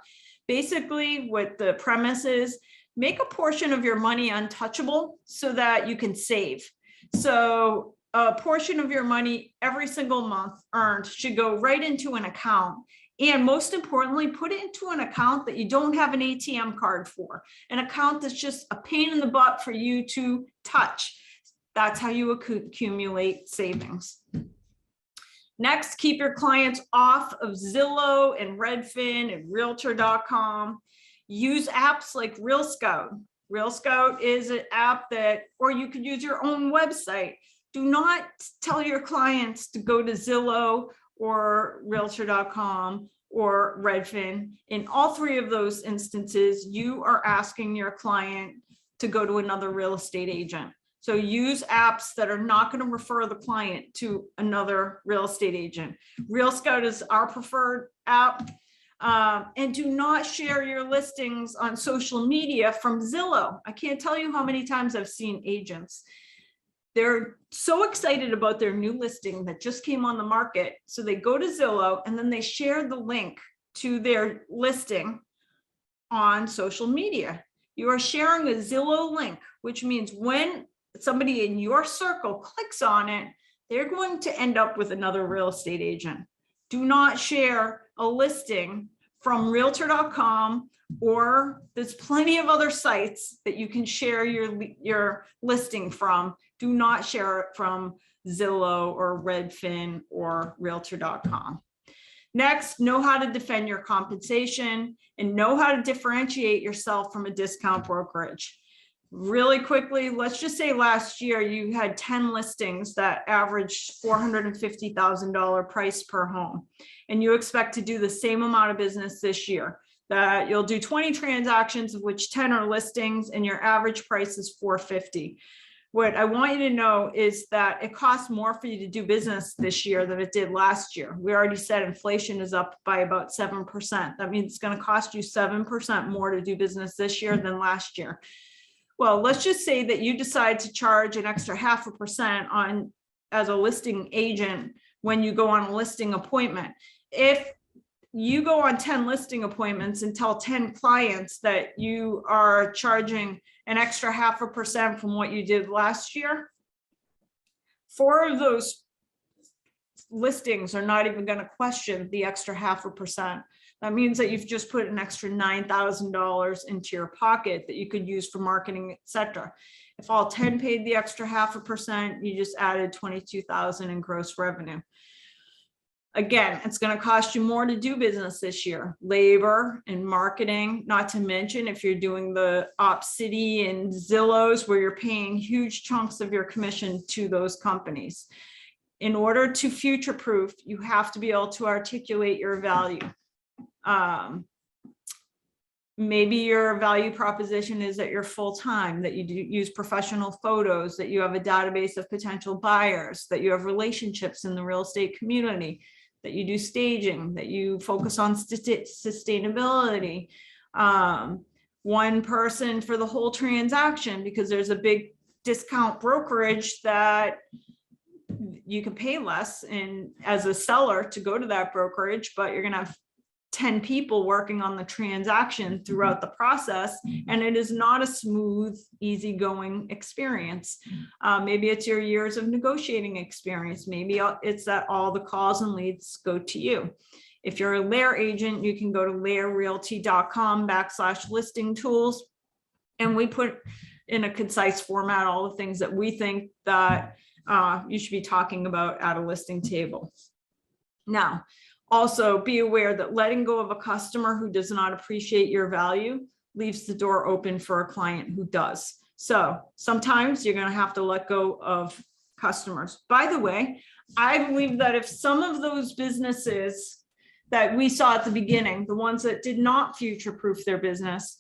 Basically, what the premise is, make a portion of your money untouchable so that you can save. So a portion of your money every single month earned should go right into an account. And most importantly, put it into an account that you don't have an ATM card for, an account that's just a pain in the butt for you to touch. That's how you accumulate savings. Next, keep your clients off of Zillow and Redfin and Realtor.com. Use apps like Real Scout. Real Scout is an app that, or you could use your own website. Do not tell your clients to go to Zillow or Realtor.com or Redfin. In all three of those instances, you are asking your client to go to another real estate agent. So use apps that are not going to refer the client to another real estate agent. Real Scout is our preferred app. And do not share your listings on social media from Zillow. I can't tell you how many times I've seen agents. They're so excited about their new listing that just came on the market. So they go to Zillow and then they share the link to their listing on social media. You are sharing a Zillow link, which means when somebody in your circle clicks on it, they're going to end up with another real estate agent. Do not share a listing from Realtor.com, or there's plenty of other sites that you can share your listing from. Do not share it from Zillow or Redfin or Realtor.com. Next, know how to defend your compensation and know how to differentiate yourself from a discount brokerage. Really quickly, let's just say last year you had 10 listings that averaged $450,000 price per home, and you expect to do the same amount of business this year. That you'll do 20 transactions, of which 10 are listings, and your average price is $450,000. What I want you to know is that it costs more for you to do business this year than it did last year. We already said inflation is up by about 7%. That means it's going to cost you 7% more to do business this year than last year. Well, let's just say that you decide to charge an extra 0.5% on as a listing agent when you go on a listing appointment. If you go on 10 listing appointments and tell 10 clients that you are charging an extra 0.5% from what you did last year, 4 of those listings are not even going to question the extra 0.5%. That means that you've just put an extra $9,000 into your pocket that you could use for marketing, etc. If all 10 paid the extra 0.5%, you just added $22,000 in gross revenue. Again, it's going to cost you more to do business this year, labor and marketing, not to mention if you're doing the Opcity and Zillows where you're paying huge chunks of your commission to those companies. In order to future-proof, you have to be able to articulate your value. Maybe your value proposition is that you're full-time, that you do use professional photos, that you have a database of potential buyers, that you have relationships in the real estate community, that you do staging, that you focus on sustainability, one person for the whole transaction, because there's a big discount brokerage that you can pay less and as a seller to go to that brokerage, but you're going to have 10 people working on the transaction throughout the process, and it is not a smooth, easygoing experience. Maybe it's your years of negotiating experience. Maybe it's that all the calls and leads go to you. If you're a Lair agent, you can go to lairrealty.com/listing tools, and we put in a concise format all the things that we think that you should be talking about at a listing table. Now, also be aware that letting go of a customer who does not appreciate your value leaves the door open for a client who does. So sometimes you're going to have to let go of customers. By the way, I believe that if some of those businesses that we saw at the beginning, the ones that did not future-proof their business,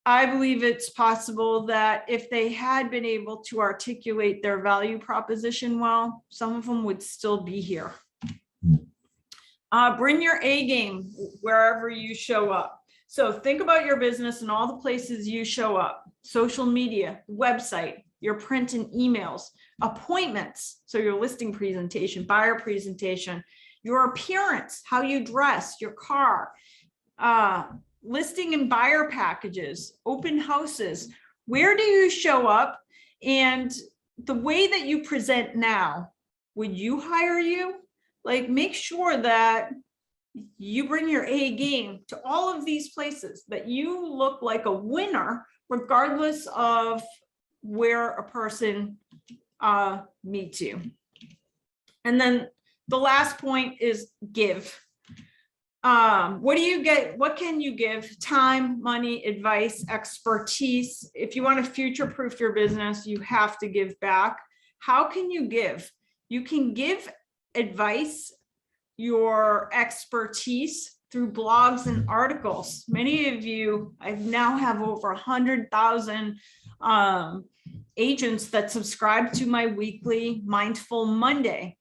I believe it's possible that if they had been able to articulate their value proposition well, some of them would still be here. Bring your A game wherever you show up. So think about your business and all the places you show up: social media, website, your print and emails, appointments. So your listing presentation, buyer presentation, your appearance, how you dress, your car, listing and buyer packages, open houses. Where do you show up? And the way that you present now, would you hire you? Like, make sure that you bring your A game to all of these places, that you look like a winner, regardless of where a person meets you. And then the last point is give. What do you get? What can you give? Time, money, advice, expertise. If you want to future-proof your business, you have to give back. How can you give? You can give advice, your expertise through blogs and articles. Many of you, I now have over 100,000 agents that subscribe to my weekly Mindful Monday.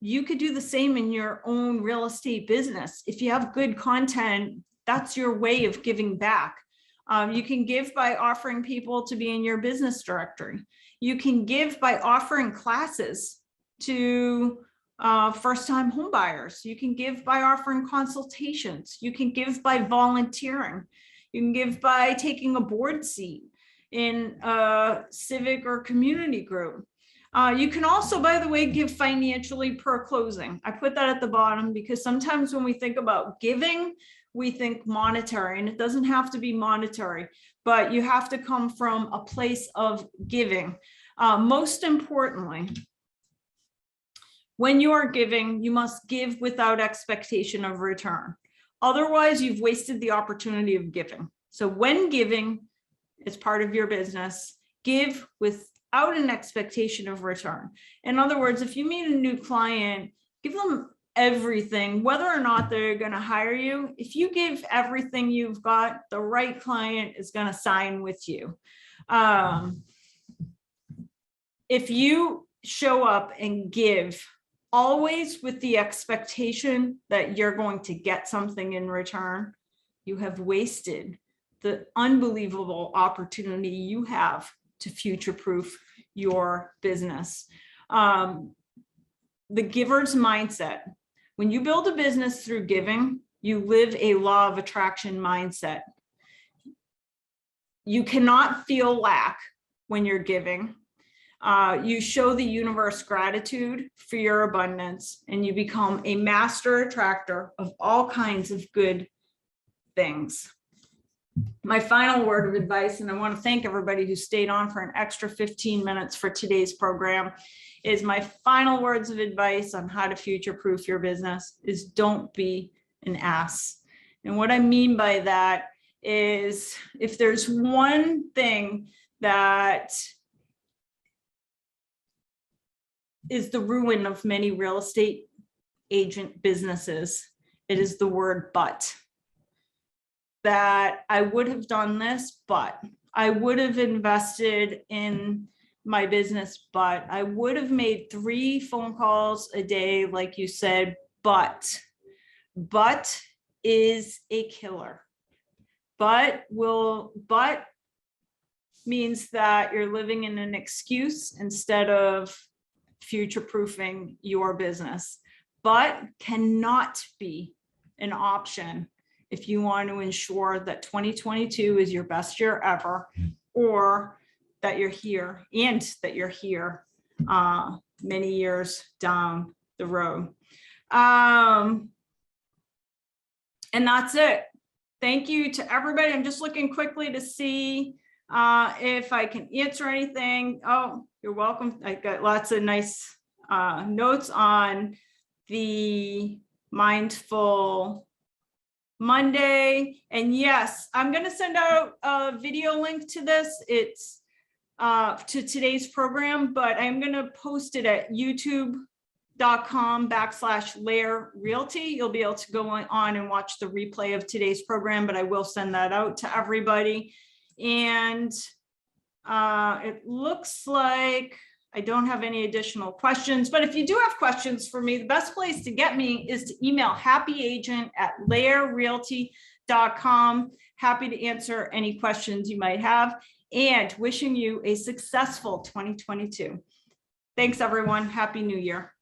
You could do the same in your own real estate business. If you have good content, that's your way of giving back. You can give by offering people to be in your business directory. You can give by offering classes to first-time home buyers. You can give by offering consultations. You can give by volunteering. You can give by taking a board seat in a civic or community group. You can also, by the way, give financially per closing. I put that at the bottom because sometimes when we think about giving, we think monetary, and it doesn't have to be monetary, but you have to come from a place of giving. Most importantly, When you are giving, you must give without expectation of return. Otherwise, you've wasted the opportunity of giving. So when giving is part of your business, give without an expectation of return. In other words, if you meet a new client, give them everything, whether or not they're going to hire you. If you give everything you've got, the right client is going to sign with you. If you show up and give always with the expectation that you're going to get something in return, you have wasted the unbelievable opportunity you have to future-proof your business. The giver's mindset. When you build a business through giving, you live a law of attraction mindset. You cannot feel lack when you're giving. You show the universe gratitude for your abundance, and you become a master attractor of all kinds of good things. My final word of advice, and I want to thank everybody who stayed on for an extra 15 minutes for today's program, is my final words of advice on how to future-proof your business is don't be an ass. And what I mean by that is, if there's one thing that is the ruin of many real estate agent businesses, it is the word but. That I would have done this, but I would have invested in my business, but I would have made 3 phone calls a day, like you said, but is a killer. But means that you're living in an excuse instead of future-proofing your business. But cannot be an option if you want to ensure that 2022 is your best year ever, or that you're here many years down the road. And that's it. Thank you to everybody. I'm just looking quickly to see if I can answer anything. Oh, you're welcome. I got lots of nice notes on the Mindful Monday. And yes, I'm going to send out a video link to this. It's to today's program, but I'm going to post it at youtube.com/Layer Realty. You'll be able to go on and watch the replay of today's program, but I will send that out to everybody. And it looks like I don't have any additional questions, but if you do have questions for me, the best place to get me is to email happyagent@layerrealty.com. Happy to answer any questions you might have, and wishing you a successful 2022. Thanks, everyone. Happy New Year.